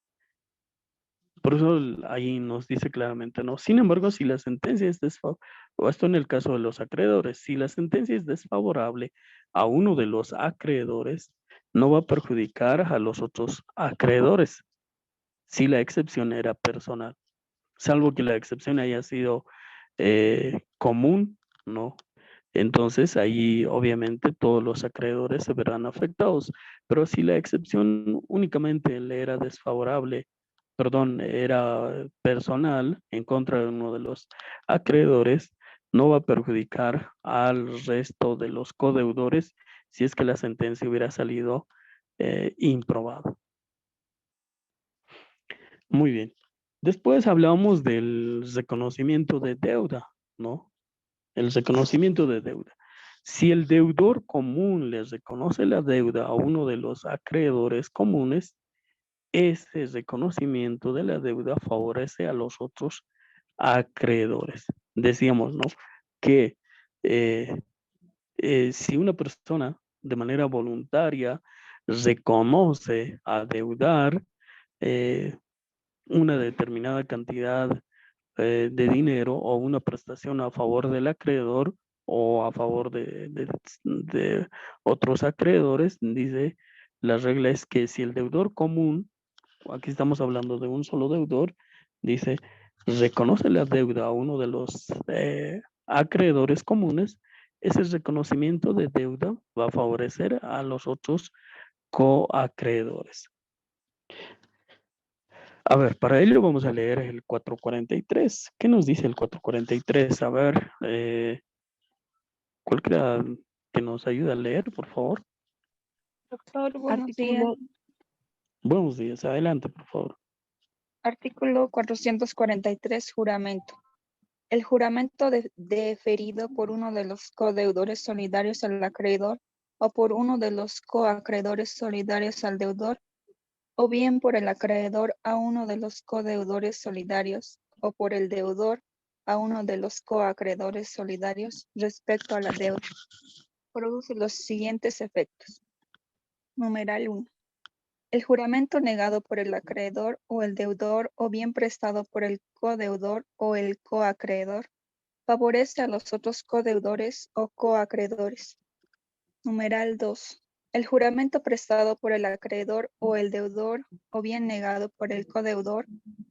Por eso ahí nos dice claramente, ¿no? Sin embargo, si la sentencia es desfavorable, o esto en el caso de los acreedores, si la sentencia es desfavorable a uno de los acreedores, no va a perjudicar a los otros acreedores, si la excepción era personal, salvo que la excepción haya sido común, ¿no? Entonces ahí obviamente todos los acreedores se verán afectados, pero si la excepción únicamente le era desfavorable, perdón, era personal en contra de uno de los acreedores, no va a perjudicar al resto de los codeudores si es que la sentencia hubiera salido improbada. Muy bien. Después hablamos del reconocimiento de deuda, ¿no? El reconocimiento de deuda. Si el deudor común le reconoce la deuda a uno de los acreedores comunes, ese reconocimiento de la deuda favorece a los otros acreedores. Decíamos, ¿no? Que si una persona de manera voluntaria reconoce adeudar una determinada cantidad de dinero o una prestación a favor del acreedor o a favor de otros acreedores, dice, la regla es que si el deudor común, aquí estamos hablando de un solo deudor, dice, reconoce la deuda a uno de los acreedores comunes, ese reconocimiento de deuda va a favorecer a los otros coacreedores. A ver, para ello vamos a leer el 443. ¿Qué nos dice el 443? A ver, cualquiera que nos ayude a leer, por favor. Doctor, buenos días. Artículo, Buenos días, adelante, por favor. Artículo 443, juramento. El juramento deferido por uno de los codeudores solidarios al acreedor o por uno de los coacreedores solidarios al deudor, o bien por el acreedor a uno de los codeudores solidarios o por el deudor a uno de los coacreedores solidarios respecto a la deuda, produce los siguientes efectos. Numeral 1. El juramento negado por el acreedor o el deudor o bien prestado por el codeudor o el coacreedor favorece a los otros codeudores o coacreedores. Numeral 2. El juramento prestado por el acreedor o el deudor o bien negado por el codeudor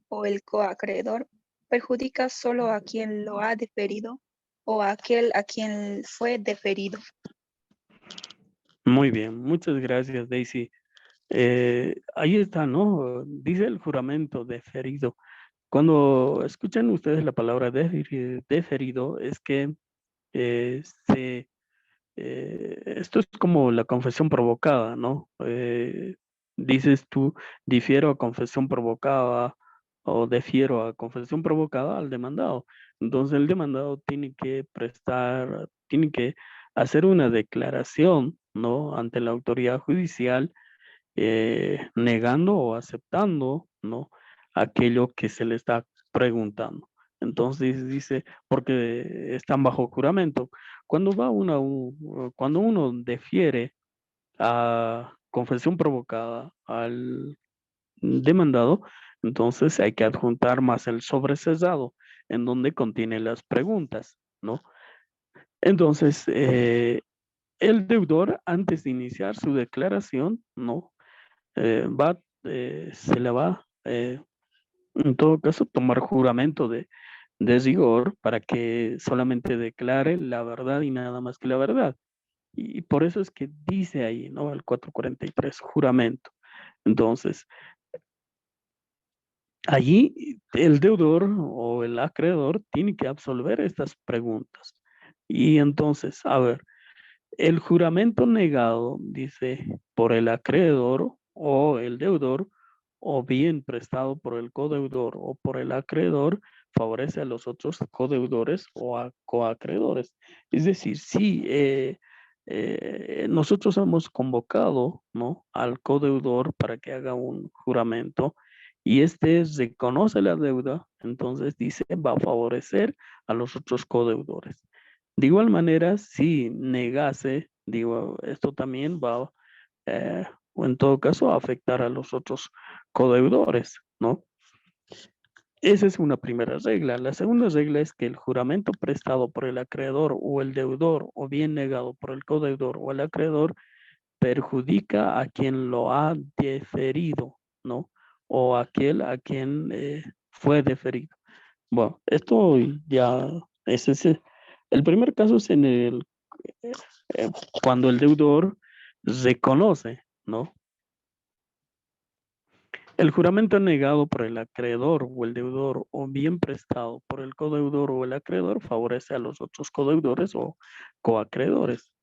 o el coacreedor perjudica solo a quien lo ha deferido o a aquel a quien fue deferido. Muy bien, muchas gracias, Daisy. Ahí está, ¿no? Dice el juramento deferido. Cuando escuchan ustedes la palabra deferido, es que esto es como la confesión provocada, ¿no? Dices tú, difiero a confesión provocada o defiero a confesión provocada al demandado. Entonces el demandado tiene que hacer una declaración, ¿no? Ante la autoridad judicial, negando o aceptando, ¿no? Aquello que se le está preguntando. Entonces dice, porque están bajo juramento. Cuando uno defiere a confesión provocada al demandado, entonces hay que adjuntar más el sobrecesado, en donde contiene las preguntas, ¿no? Entonces, el deudor, antes de iniciar su declaración, ¿no? Se le va, en todo caso, tomar juramento de rigor para que solamente declare la verdad y nada más que la verdad. Y por eso es que dice ahí, ¿no? El 443, juramento. Entonces, allí el deudor o el acreedor tiene que absolver estas preguntas. Y entonces, a ver, el juramento negado, dice, por el acreedor o el deudor, o bien prestado por el codeudor o por el acreedor, favorece a los otros codeudores o a coacreedores. Es decir, si nosotros hemos convocado, ¿no?, al codeudor para que haga un juramento y este reconoce la deuda, entonces dice, va a favorecer a los otros codeudores. De igual manera, si negase, digo, esto también va, o en todo caso, a afectar a los otros codeudores, ¿no? Esa es una primera regla. La segunda regla es que el juramento prestado por el acreedor o el deudor, o bien negado por el codeudor o el acreedor, perjudica a quien lo ha deferido, ¿no? O aquel a quien fue deferido. Bueno, esto ya, ese es el primer caso es en cuando el deudor reconoce, ¿no? El juramento negado por el acreedor o el deudor o bien prestado por el codeudor o el acreedor favorece a los otros codeudores o coacreedores.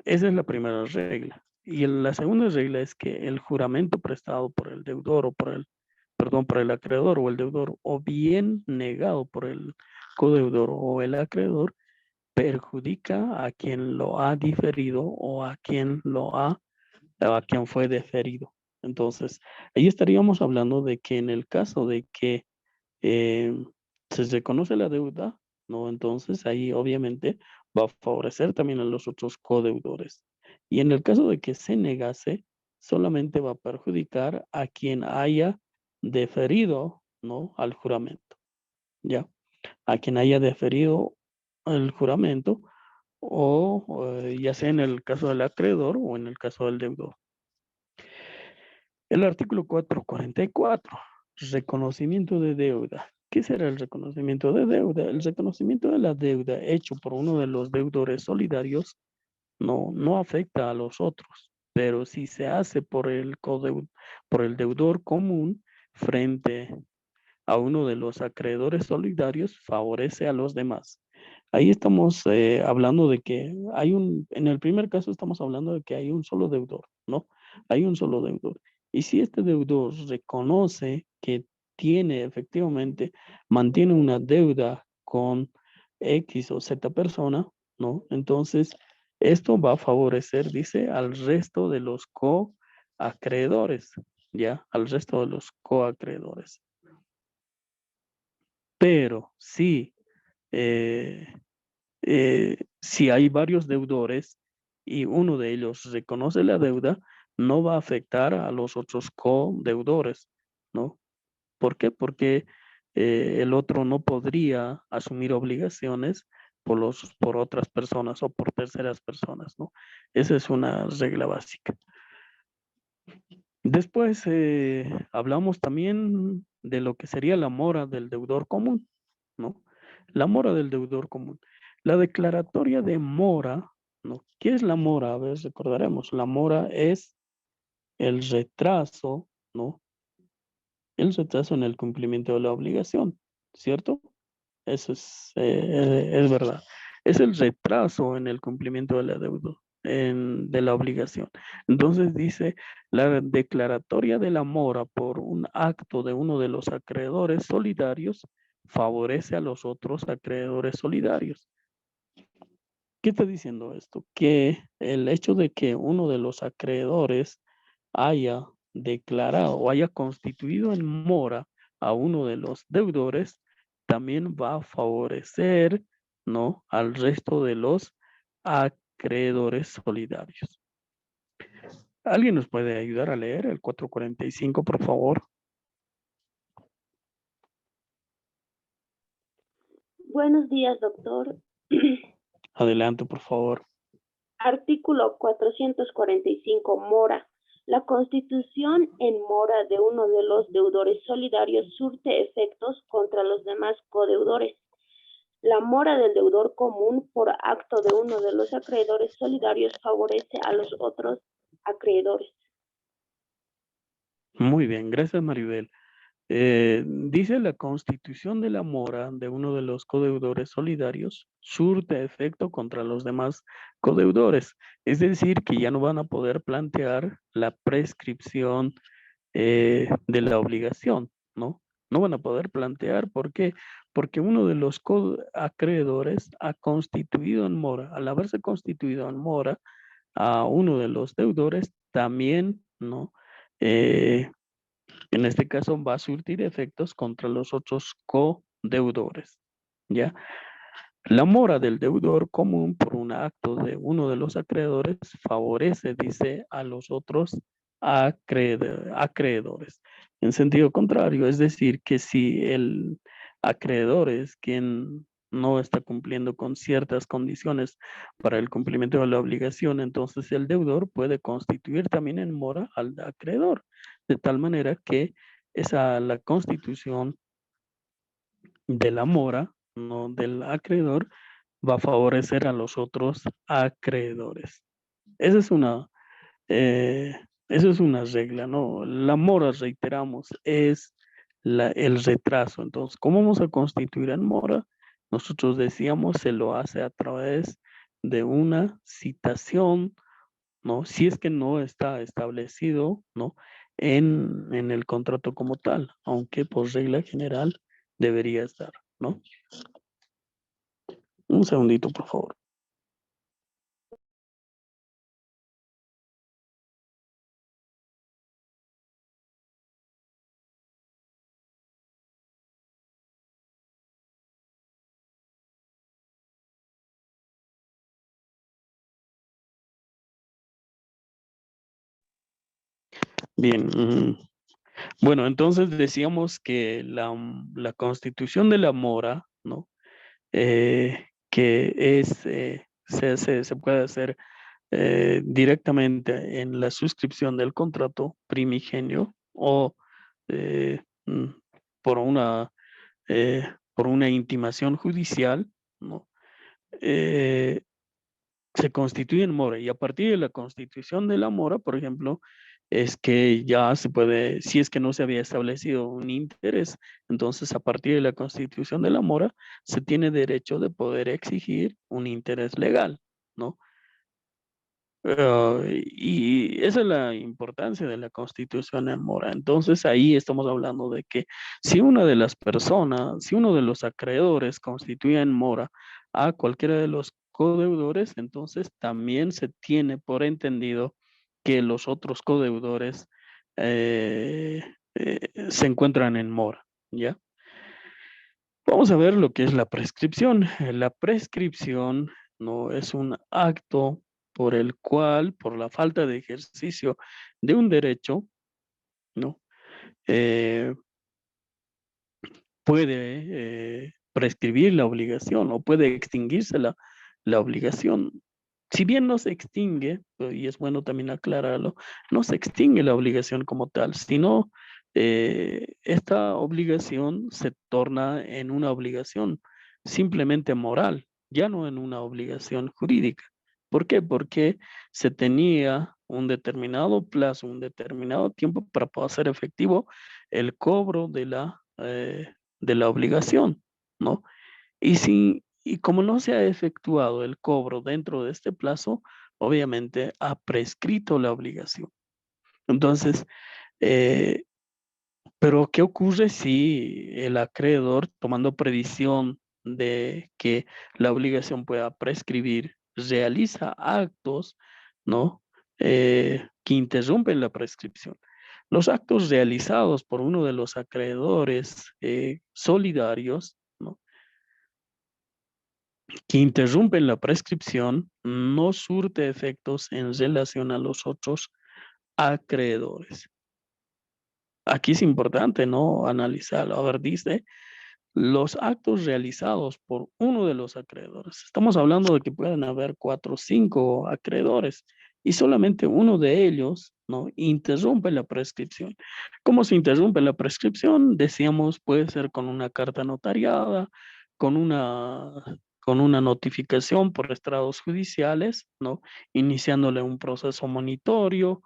Esa es la primera regla. Y la segunda regla es que el juramento prestado por el deudor o por el acreedor o el deudor o bien negado por el codeudor o el acreedor perjudica a quien lo ha diferido o a quien fue deferido. Entonces, ahí estaríamos hablando de que en el caso de que eh, se reconoce la deuda, ¿no? Entonces ahí obviamente va a favorecer también a los otros codeudores. Y en el caso de que se negase, solamente va a perjudicar a quien haya deferido, ¿no?, al juramento, ¿ya? A quien haya deferido el juramento o ya sea en el caso del acreedor o en el caso del deudor. El artículo 444, reconocimiento de deuda. ¿Qué será el reconocimiento de deuda? El reconocimiento de la deuda hecho por uno de los deudores solidarios no afecta a los otros, pero si se hace por el deudor común, frente a uno de los acreedores solidarios favorece a los demás. Ahí estamos hablando de que en el primer caso estamos hablando de que hay un solo deudor, ¿no? Hay un solo deudor. Y si este deudor reconoce que efectivamente, mantiene una deuda con X o Z persona, ¿no? Entonces, esto va a favorecer, dice, al resto de los coacreedores, ¿ya? Al resto de los coacreedores. Pero eh, si hay varios deudores y uno de ellos reconoce la deuda, no va a afectar a los otros codeudores, ¿no? ¿Por qué? Porque el otro no podría asumir obligaciones por otras personas o por terceras personas, ¿no? Esa es una regla básica. Después hablamos también de lo que sería la mora del deudor común, ¿no? La mora del deudor común. La declaratoria de mora, ¿no? ¿Qué es la mora? A ver, recordaremos. La mora es el retraso, ¿no? El retraso en el cumplimiento de la obligación, ¿cierto? Eso es verdad. Es el retraso en el cumplimiento de la deuda, de la obligación. Entonces dice, la declaratoria de la mora por un acto de uno de los acreedores solidarios favorece a los otros acreedores solidarios. ¿Qué está diciendo esto? Que el hecho de que uno de los acreedores haya declarado o haya constituido en mora a uno de los deudores, también va a favorecer, ¿no?, al resto de los acreedores solidarios. ¿Alguien nos puede ayudar a leer el 445, por favor? Buenos días, doctor. Adelante, por favor. Artículo 445, mora. La constitución en mora de uno de los deudores solidarios surte efectos contra los demás codeudores. La mora del deudor común por acto de uno de los acreedores solidarios favorece a los otros acreedores. Muy bien, gracias, Maribel. Dice la constitución de la mora de uno de los codeudores solidarios surte efecto contra los demás codeudores. Es decir, que ya no van a poder plantear la prescripción de la obligación, ¿no? No van a poder plantear, ¿por qué? Porque uno de los acreedores ha constituido en mora. Al haberse constituido en mora, a uno de los deudores también, ¿no? En este caso va a surtir efectos contra los otros codeudores, ¿ya? La mora del deudor común por un acto de uno de los acreedores favorece, dice, a los otros acreedores. En sentido contrario, es decir, que si el acreedor es quien no está cumpliendo con ciertas condiciones para el cumplimiento de la obligación, entonces el deudor puede constituir también en mora al acreedor, de tal manera que la constitución de la mora, no del acreedor, va a favorecer a los otros acreedores. Esa es eh, eso es una regla, ¿no? La mora, reiteramos, es el retraso. Entonces, ¿cómo vamos a constituir en mora? Nosotros decíamos, se lo hace a través de una citación, ¿no? Si es que no está establecido, ¿no?, en el contrato como tal, aunque por regla general debería estar, ¿no? Un segundito, por favor. Bien. Bueno, entonces decíamos que la constitución de la mora, ¿no? Que se puede hacer directamente en la suscripción del contrato primigenio o eh, mm, por una, por una intimación judicial, ¿no? Se constituye en mora y a partir de la constitución de la mora, por ejemplo, es que ya se puede, si es que no se había establecido un interés, entonces a partir de la constitución de la mora se tiene derecho de poder exigir un interés legal, ¿no? Y esa es la importancia de la constitución en mora. Entonces ahí estamos hablando de que si una de las personas, si uno de los acreedores constituye en mora a cualquiera de los codeudores, entonces también se tiene por entendido que los otros codeudores eh, se encuentran en mora, ¿ya? Vamos a ver lo que es la prescripción. La prescripción no es un acto por el cual, por la falta de ejercicio de un derecho, ¿no? Eh, puede prescribir la obligación o puede extinguirse la obligación. Si bien no se extingue, y es bueno también aclararlo, no se extingue la obligación como tal, sino esta obligación se torna en una obligación simplemente moral, ya no en una obligación jurídica. ¿Por qué? Porque se tenía un determinado plazo, un determinado tiempo para poder hacer efectivo el cobro de la obligación, ¿no? Y como no se ha efectuado el cobro dentro de este plazo, obviamente ha prescrito la obligación. Entonces, eh, pero ¿qué ocurre si el acreedor, tomando previsión de que la obligación pueda prescribir, realiza actos, ¿no? Que interrumpen la prescripción? Los actos realizados por uno de los acreedores solidarios, ¿no? Que interrumpen la prescripción no surte efectos en relación a los otros acreedores. Aquí es importante, ¿no? Analizarlo. A ver, dice, los actos realizados por uno de los acreedores. Estamos hablando de que pueden haber 4 o 5 acreedores y solamente uno de ellos, ¿no? Interrumpe la prescripción. ¿Cómo se interrumpe la prescripción? Decíamos, puede ser con una carta notariada, con una, con una notificación por estrados judiciales, ¿no? Iniciándole un proceso monitorio,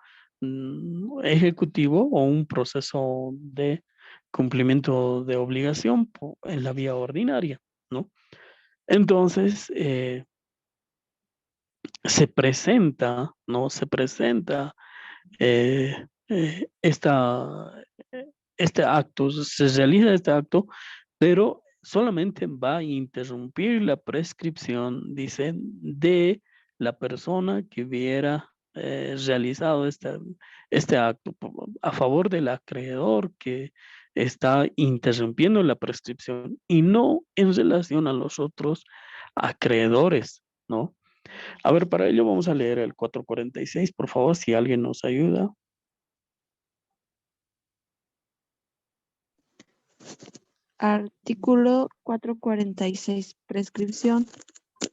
ejecutivo o un proceso de cumplimiento de obligación en la vía ordinaria, ¿no? Entonces, se presenta, ¿no? Se presenta eh, eh, esta, este acto, se realiza este acto, pero solamente va a interrumpir la prescripción, dicen, de la persona que hubiera realizado este acto a favor del acreedor que está interrumpiendo la prescripción y no en relación a los otros acreedores, ¿no? A ver, para ello vamos a leer el 446, por favor, si alguien nos ayuda. Artículo 446. Prescripción.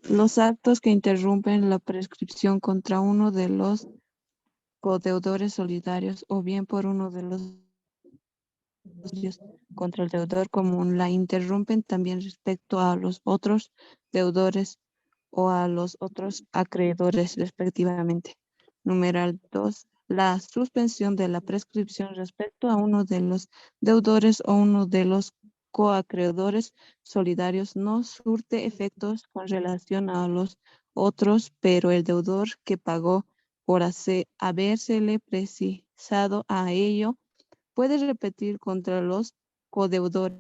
Los actos que interrumpen la prescripción contra uno de los codeudores solidarios o bien por uno de los socios contra el deudor común la interrumpen también respecto a los otros deudores o a los otros acreedores respectivamente. Numeral 2. La suspensión de la prescripción respecto a uno de los deudores o uno de los coacreedores solidarios no surte efectos con relación a los otros, pero el deudor que pagó por habérsele precisado a ello puede repetir contra los codeudores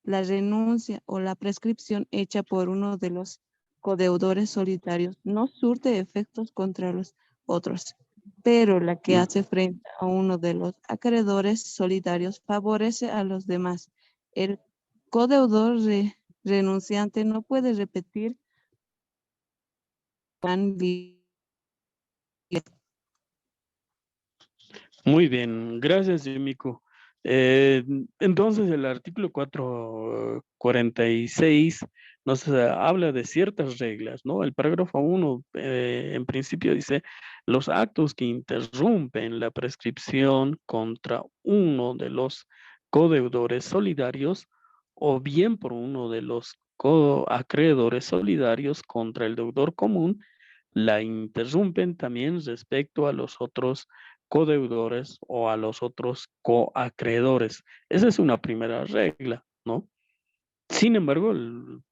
la renuncia o la prescripción hecha por uno de los codeudores solidarios no surte efectos contra los otros, pero la que hace frente a uno de los acreedores solidarios favorece a los demás. El codeudor renunciante no puede repetir Muy bien, gracias, Yumiko. Entonces, el artículo 446 nos habla de ciertas reglas, ¿no? El parágrafo 1, en principio dice, los actos que interrumpen la prescripción contra uno de los codeudores solidarios o bien por uno de los coacreedores solidarios contra el deudor común la interrumpen también respecto a los otros codeudores o a los otros coacreedores. Esa es una primera regla, ¿no? Sin embargo, el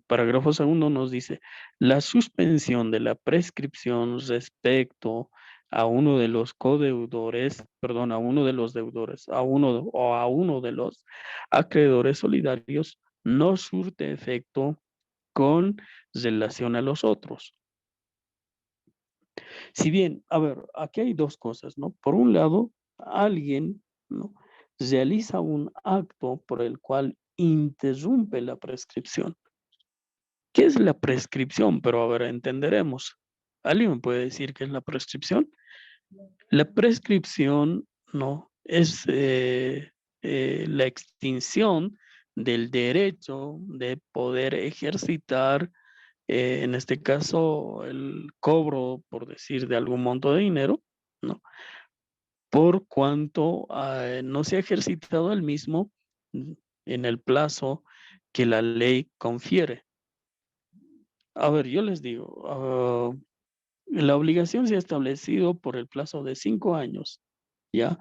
parágrafo segundo nos dice, la suspensión de la prescripción respecto a uno de los codeudores, perdón, a uno de los deudores, a uno de los acreedores solidarios, no surte efecto con relación a los otros. Si bien, a ver, aquí hay dos cosas, ¿no? Por un lado, alguien, ¿no?, realiza un acto por el cual interrumpe la prescripción. ¿Qué es la prescripción? Pero a ver, entenderemos. ¿Alguien me puede decir qué es la prescripción? La prescripción, ¿no?, es la extinción del derecho de poder ejercitar, en este caso, el cobro, por decir, de algún monto de dinero, ¿no?, por cuanto no se ha ejercitado el mismo en el plazo que la ley confiere. A ver, yo les digo, la obligación se ha establecido por el plazo de 5 años, ¿ya?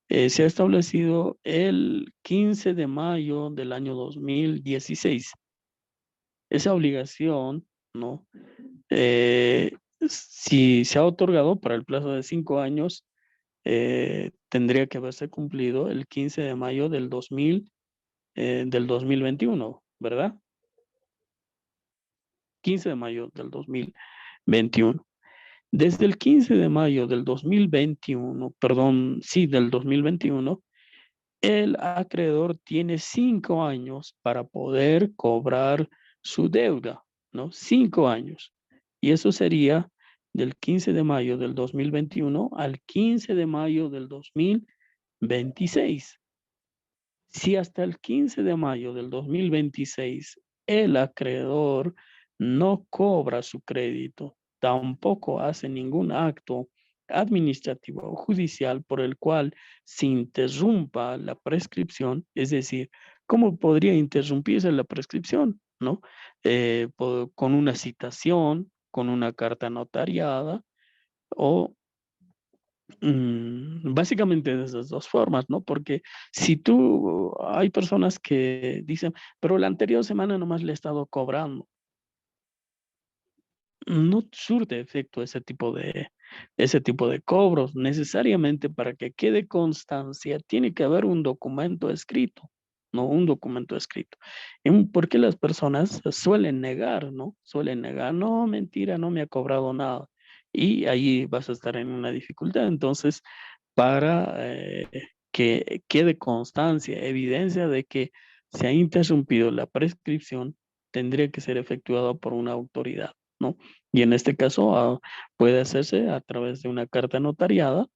Se ha establecido el 15 de mayo del año 2016. Esa obligación, ¿no?, eh, si se ha otorgado para el plazo de 5 años, tendría que haberse cumplido el 15 de mayo del 2021, ¿verdad? 15 de mayo del 2021. Desde el 15 de mayo del 2021, perdón, sí, del 2021, el acreedor tiene 5 años para poder cobrar su deuda, ¿no? 5 años. Y eso sería del 15 de mayo del 2021 al 15 de mayo del 2026. Si hasta el 15 de mayo del 2026 el acreedor no cobra su crédito, tampoco hace ningún acto administrativo o judicial por el cual se interrumpa la prescripción, es decir, ¿cómo podría interrumpirse la prescripción? ¿No? Con una citación, con una carta notariada o básicamente de esas dos formas, ¿no? Porque si hay personas que dicen, pero la anterior semana nomás le he estado cobrando. No surte efecto ese tipo de cobros. Necesariamente para que quede constancia, tiene que haber un documento escrito, ¿no? Un documento escrito. ¿Por qué las personas suelen negar, no? Suelen negar, no, mentira, no me ha cobrado nada. Y ahí vas a estar en una dificultad. Entonces, para que quede constancia, evidencia de que se ha interrumpido la prescripción, tendría que ser efectuado por una autoridad, ¿no? Y en este caso puede hacerse a través de una carta notariada,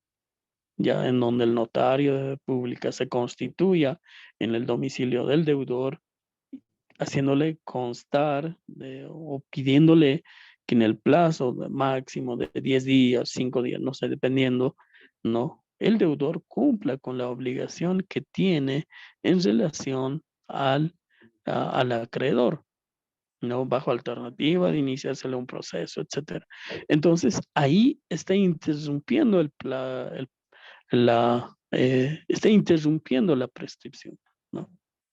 ya en donde el notario de pública se constituya en el domicilio del deudor, haciéndole constar o pidiéndole que en el plazo máximo de 10 días, 5 días, no sé, dependiendo, ¿no?, el deudor cumpla con la obligación que tiene en relación al acreedor, ¿no? Bajo alternativa de iniciársele un proceso, etcétera. Entonces, ahí está interrumpiendo está interrumpiendo la prescripción, ¿no?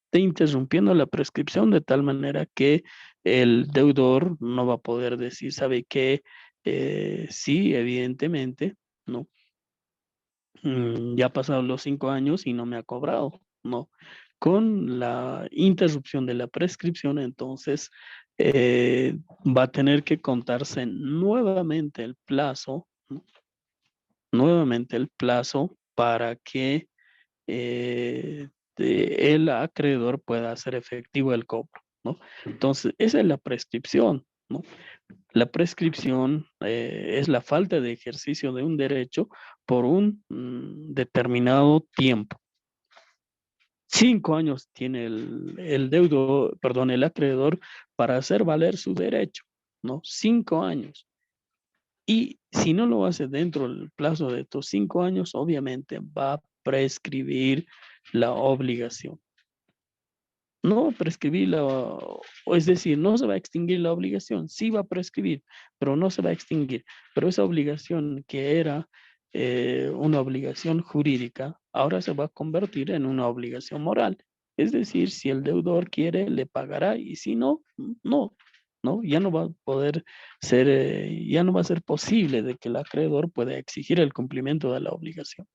Está interrumpiendo la prescripción de tal manera que el deudor no va a poder decir, ¿sabe qué? Sí, evidentemente, ¿no? Ya pasaron los 5 años y no me ha cobrado, ¿no? Con la interrupción de la prescripción, entonces va a tener que contarse nuevamente el plazo, ¿no? Nuevamente el plazo para que el acreedor pueda hacer efectivo el cobro, ¿no? Entonces, esa es la prescripción, ¿no? La prescripción es la falta de ejercicio de un derecho por un determinado tiempo. 5 años tiene el acreedor para hacer valer su derecho, ¿no? 5 años. Y si no lo hace dentro del plazo de estos 5 años, obviamente va a prescribir la obligación. No va a prescribir o es decir, no se va a extinguir la obligación, sí va a prescribir, pero no se va a extinguir. Pero esa obligación que era una obligación jurídica, ahora se va a convertir en una obligación moral. Es decir, si el deudor quiere, le pagará y si no, no. ¿No? Ya no va a poder ser, ya no va a ser posible de que el acreedor pueda exigir el cumplimiento de la obligación.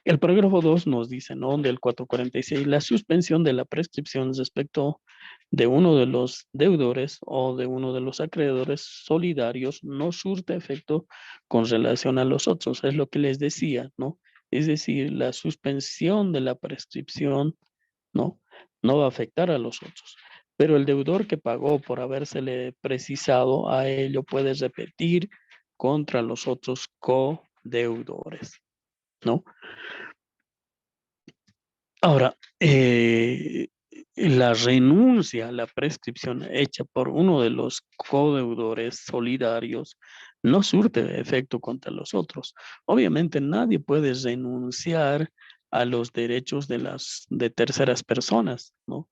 El parágrafo 2 nos dice, ¿no? Del 446, la suspensión de la prescripción respecto de uno de los deudores o de uno de los acreedores solidarios no surte efecto con relación a los otros. Es lo que les decía, ¿no? Es decir, la suspensión de la prescripción, ¿no? No va a afectar a los otros. Pero el deudor que pagó por habérsele precisado a ello puede repetir contra los otros codeudores, ¿no? Ahora, la renuncia a la prescripción hecha por uno de los codeudores solidarios no surte efecto contra los otros. Obviamente nadie puede renunciar a los derechos de terceras personas, ¿no?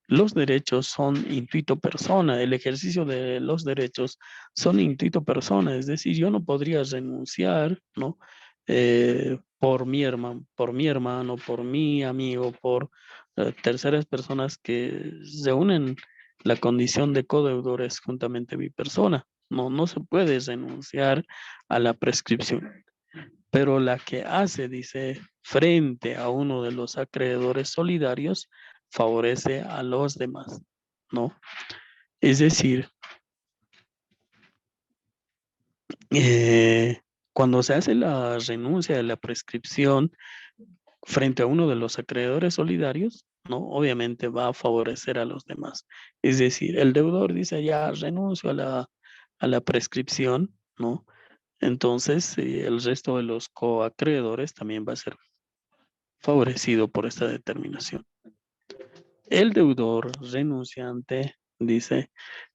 Los derechos son intuito persona, el ejercicio de los derechos son intuito persona, es decir, yo no podría renunciar, ¿no? Por mi hermano, por mi amigo, por terceras personas que reúnen la condición de codeudores juntamente a mi persona. No, no se puede renunciar a la prescripción. Pero la que hace, dice, frente a uno de los acreedores solidarios, favorece a los demás, ¿no? Es decir, cuando se hace la renuncia de la prescripción frente a uno de los acreedores solidarios, ¿no? Obviamente va a favorecer a los demás. Es decir, el deudor dice, ya renuncio a la prescripción, ¿no? Entonces, el resto de los coacreedores también va a ser favorecido por esta determinación. El deudor renunciante, dice,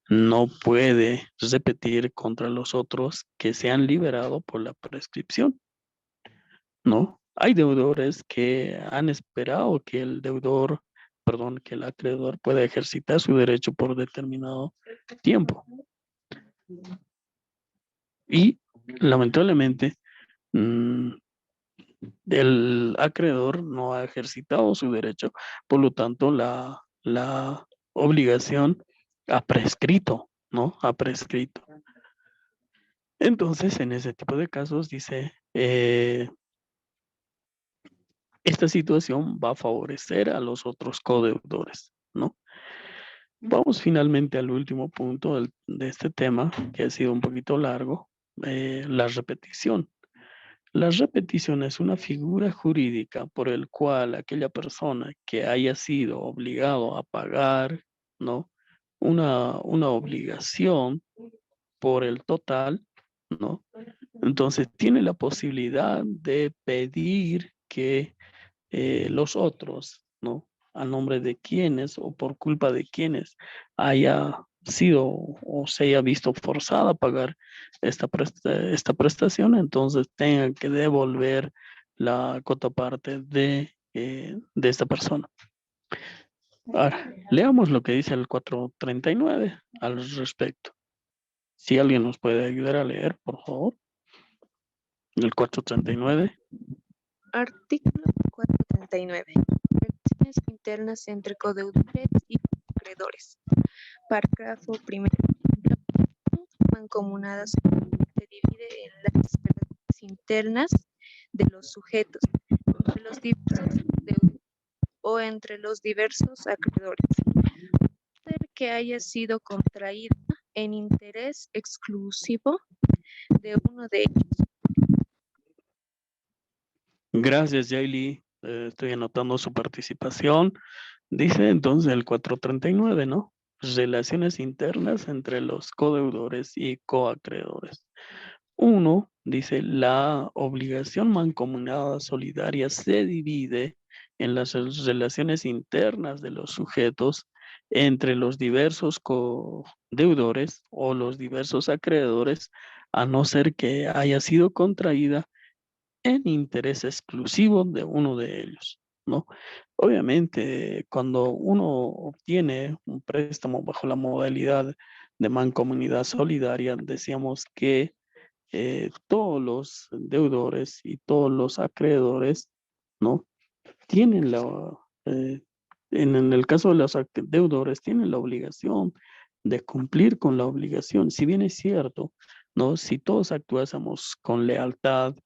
no puede repetir contra los otros que se han liberado por la prescripción, ¿no? Hay deudores que han esperado que que el acreedor pueda ejercitar su derecho por determinado tiempo. Y lamentablemente, el acreedor no ha ejercitado su derecho, por lo tanto la obligación ha prescrito, ¿no? Ha prescrito. Entonces, en ese tipo de casos, dice, esta situación va a favorecer a los otros codeudores, ¿no? Vamos finalmente al último punto de este tema, que ha sido un poquito largo, la repetición. La repetición es una figura jurídica por el cual aquella persona que haya sido obligado a pagar, ¿no? Una obligación por el total, ¿no? Entonces tiene la posibilidad de pedir que los otros, ¿no? A nombre de quienes o por culpa de quienes haya sido o se haya visto forzada a pagar esta prestación, entonces tengan que devolver la cota parte de esta persona. Ahora, leamos lo que dice el 439 al respecto. Si alguien nos puede ayudar a leer, por favor. El 439. Artículo 439. Relaciones internas entre codeudores y acreedores. Párrafo primero. Mancomunadas se divide en las relaciones internas de los sujetos entre los diversos o entre los diversos acreedores. Puede ser que haya sido contraída en interés exclusivo de uno de ellos. Gracias, Yaeli. Estoy anotando su participación. Dice entonces el 439, ¿no? Relaciones internas entre los codeudores y coacreedores. 1, dice, la obligación mancomunada solidaria se divide en las relaciones internas de los sujetos entre los diversos codeudores o los diversos acreedores, a no ser que haya sido contraída en interés exclusivo de uno de ellos, ¿no? Obviamente, cuando uno obtiene un préstamo bajo la modalidad de mancomunidad solidaria, decíamos que todos los deudores y todos los acreedores, ¿no? Tienen en el caso de los deudores, tienen la obligación de cumplir con la obligación. Si bien es cierto, ¿no? Si todos actuásemos con lealtad,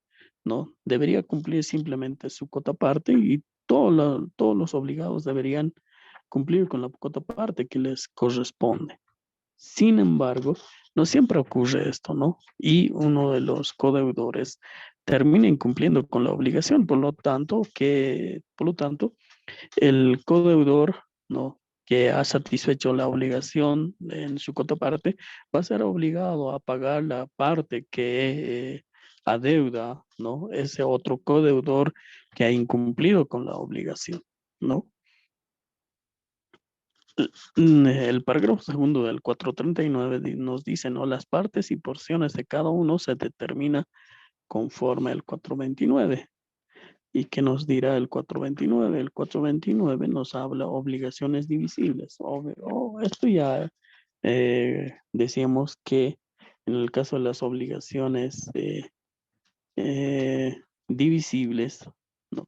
¿no? Debería cumplir simplemente su cuota parte y todos los obligados deberían cumplir con la cuota parte que les corresponde. Sin embargo, no siempre ocurre esto, ¿no? Y uno de los codeudores termina incumpliendo con la obligación, por lo tanto, el codeudor, ¿no? Que ha satisfecho la obligación en su contraparte, va a ser obligado a pagar la parte que adeuda, ¿no? Ese otro codeudor que ha incumplido con la obligación, ¿no? El parágrafo segundo del 439 nos dice, ¿no? Las partes y porciones de cada uno se determina conforme al 429. ¿Y qué nos dirá el 429? El 429 nos habla obligaciones divisibles. Esto ya decíamos que en el caso de las obligaciones divisibles, ¿no?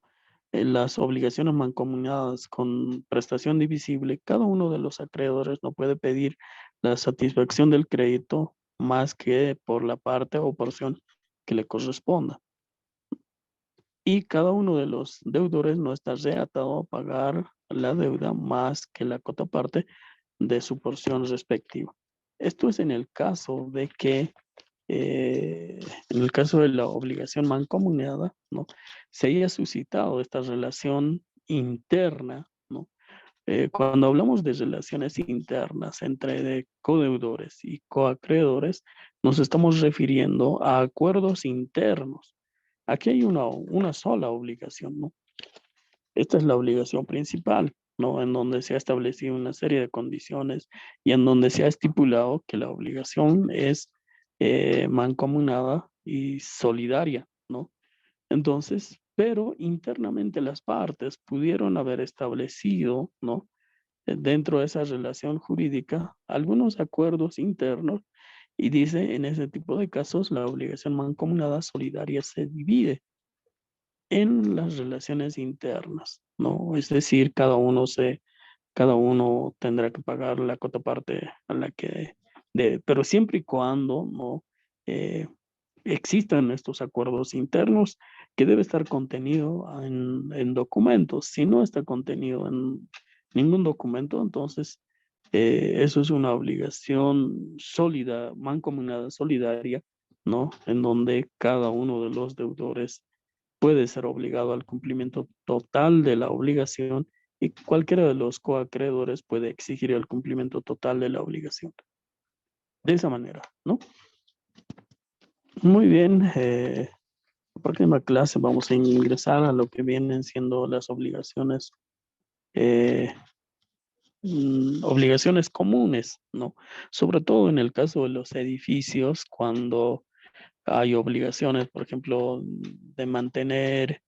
En las obligaciones mancomunadas con prestación divisible, cada uno de los acreedores no puede pedir la satisfacción del crédito más que por la parte o porción que le corresponda. Y cada uno de los deudores no está reatado a pagar la deuda más que la cota parte de su porción respectiva. Esto es en el caso de que, en el caso de la obligación mancomunada, ¿no? Se haya suscitado esta relación interna, ¿no? Cuando hablamos de relaciones internas entre codeudores y coacreedores, nos estamos refiriendo a acuerdos internos. Aquí hay una sola obligación, ¿no? Esta es la obligación principal, ¿no? En donde se ha establecido una serie de condiciones y en donde se ha estipulado que la obligación es mancomunada y solidaria, ¿no? Entonces, pero internamente las partes pudieron haber establecido, ¿no? Dentro de esa relación jurídica, algunos acuerdos internos y dice, en ese tipo de casos, la obligación mancomunada solidaria se divide en las relaciones internas, ¿no? Es decir, cada uno tendrá que pagar la cota parte a la que pero siempre y cuando no existan estos acuerdos internos que debe estar contenido en documentos. Si no está contenido en ningún documento, entonces eso es una obligación sólida, mancomunada, solidaria, ¿no? En donde cada uno de los deudores puede ser obligado al cumplimiento total de la obligación y cualquiera de los coacreedores puede exigir el cumplimiento total de la obligación. De esa manera, ¿no? Muy bien. La próxima clase vamos a ingresar a lo que vienen siendo las obligaciones, obligaciones comunes, ¿no? Sobre todo en el caso de los edificios, cuando hay obligaciones, por ejemplo, de mantener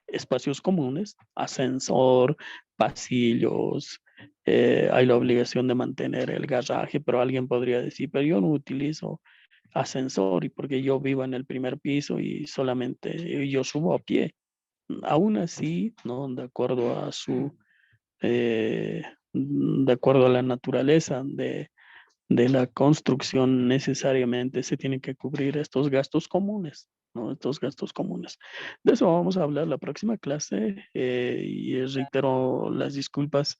espacios comunes, ascensor, pasillos, hay la obligación de mantener el garaje, pero alguien podría decir, pero yo no utilizo ascensor y porque yo vivo en el primer piso y solamente yo subo a pie. Aún así, ¿no? De acuerdo a la naturaleza de la construcción, necesariamente se tienen que cubrir estos gastos comunes, ¿no? Estos gastos comunes. De eso vamos a hablar la próxima clase y reitero las disculpas.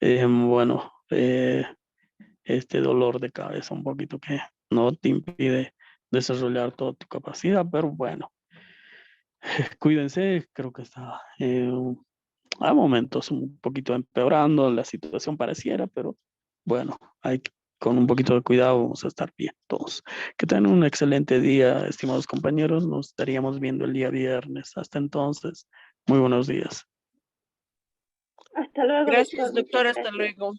Bueno, este dolor de cabeza un poquito que no te impide desarrollar toda tu capacidad, pero bueno, cuídense, creo que está a momentos un poquito empeorando la situación pareciera, pero bueno, con un poquito de cuidado vamos a estar bien todos. Que tengan un excelente día, estimados compañeros. Nos estaríamos viendo el día viernes. Hasta entonces, muy buenos días. Hasta luego. Gracias, Doctor. doctor. Muchas Hasta gracias. luego.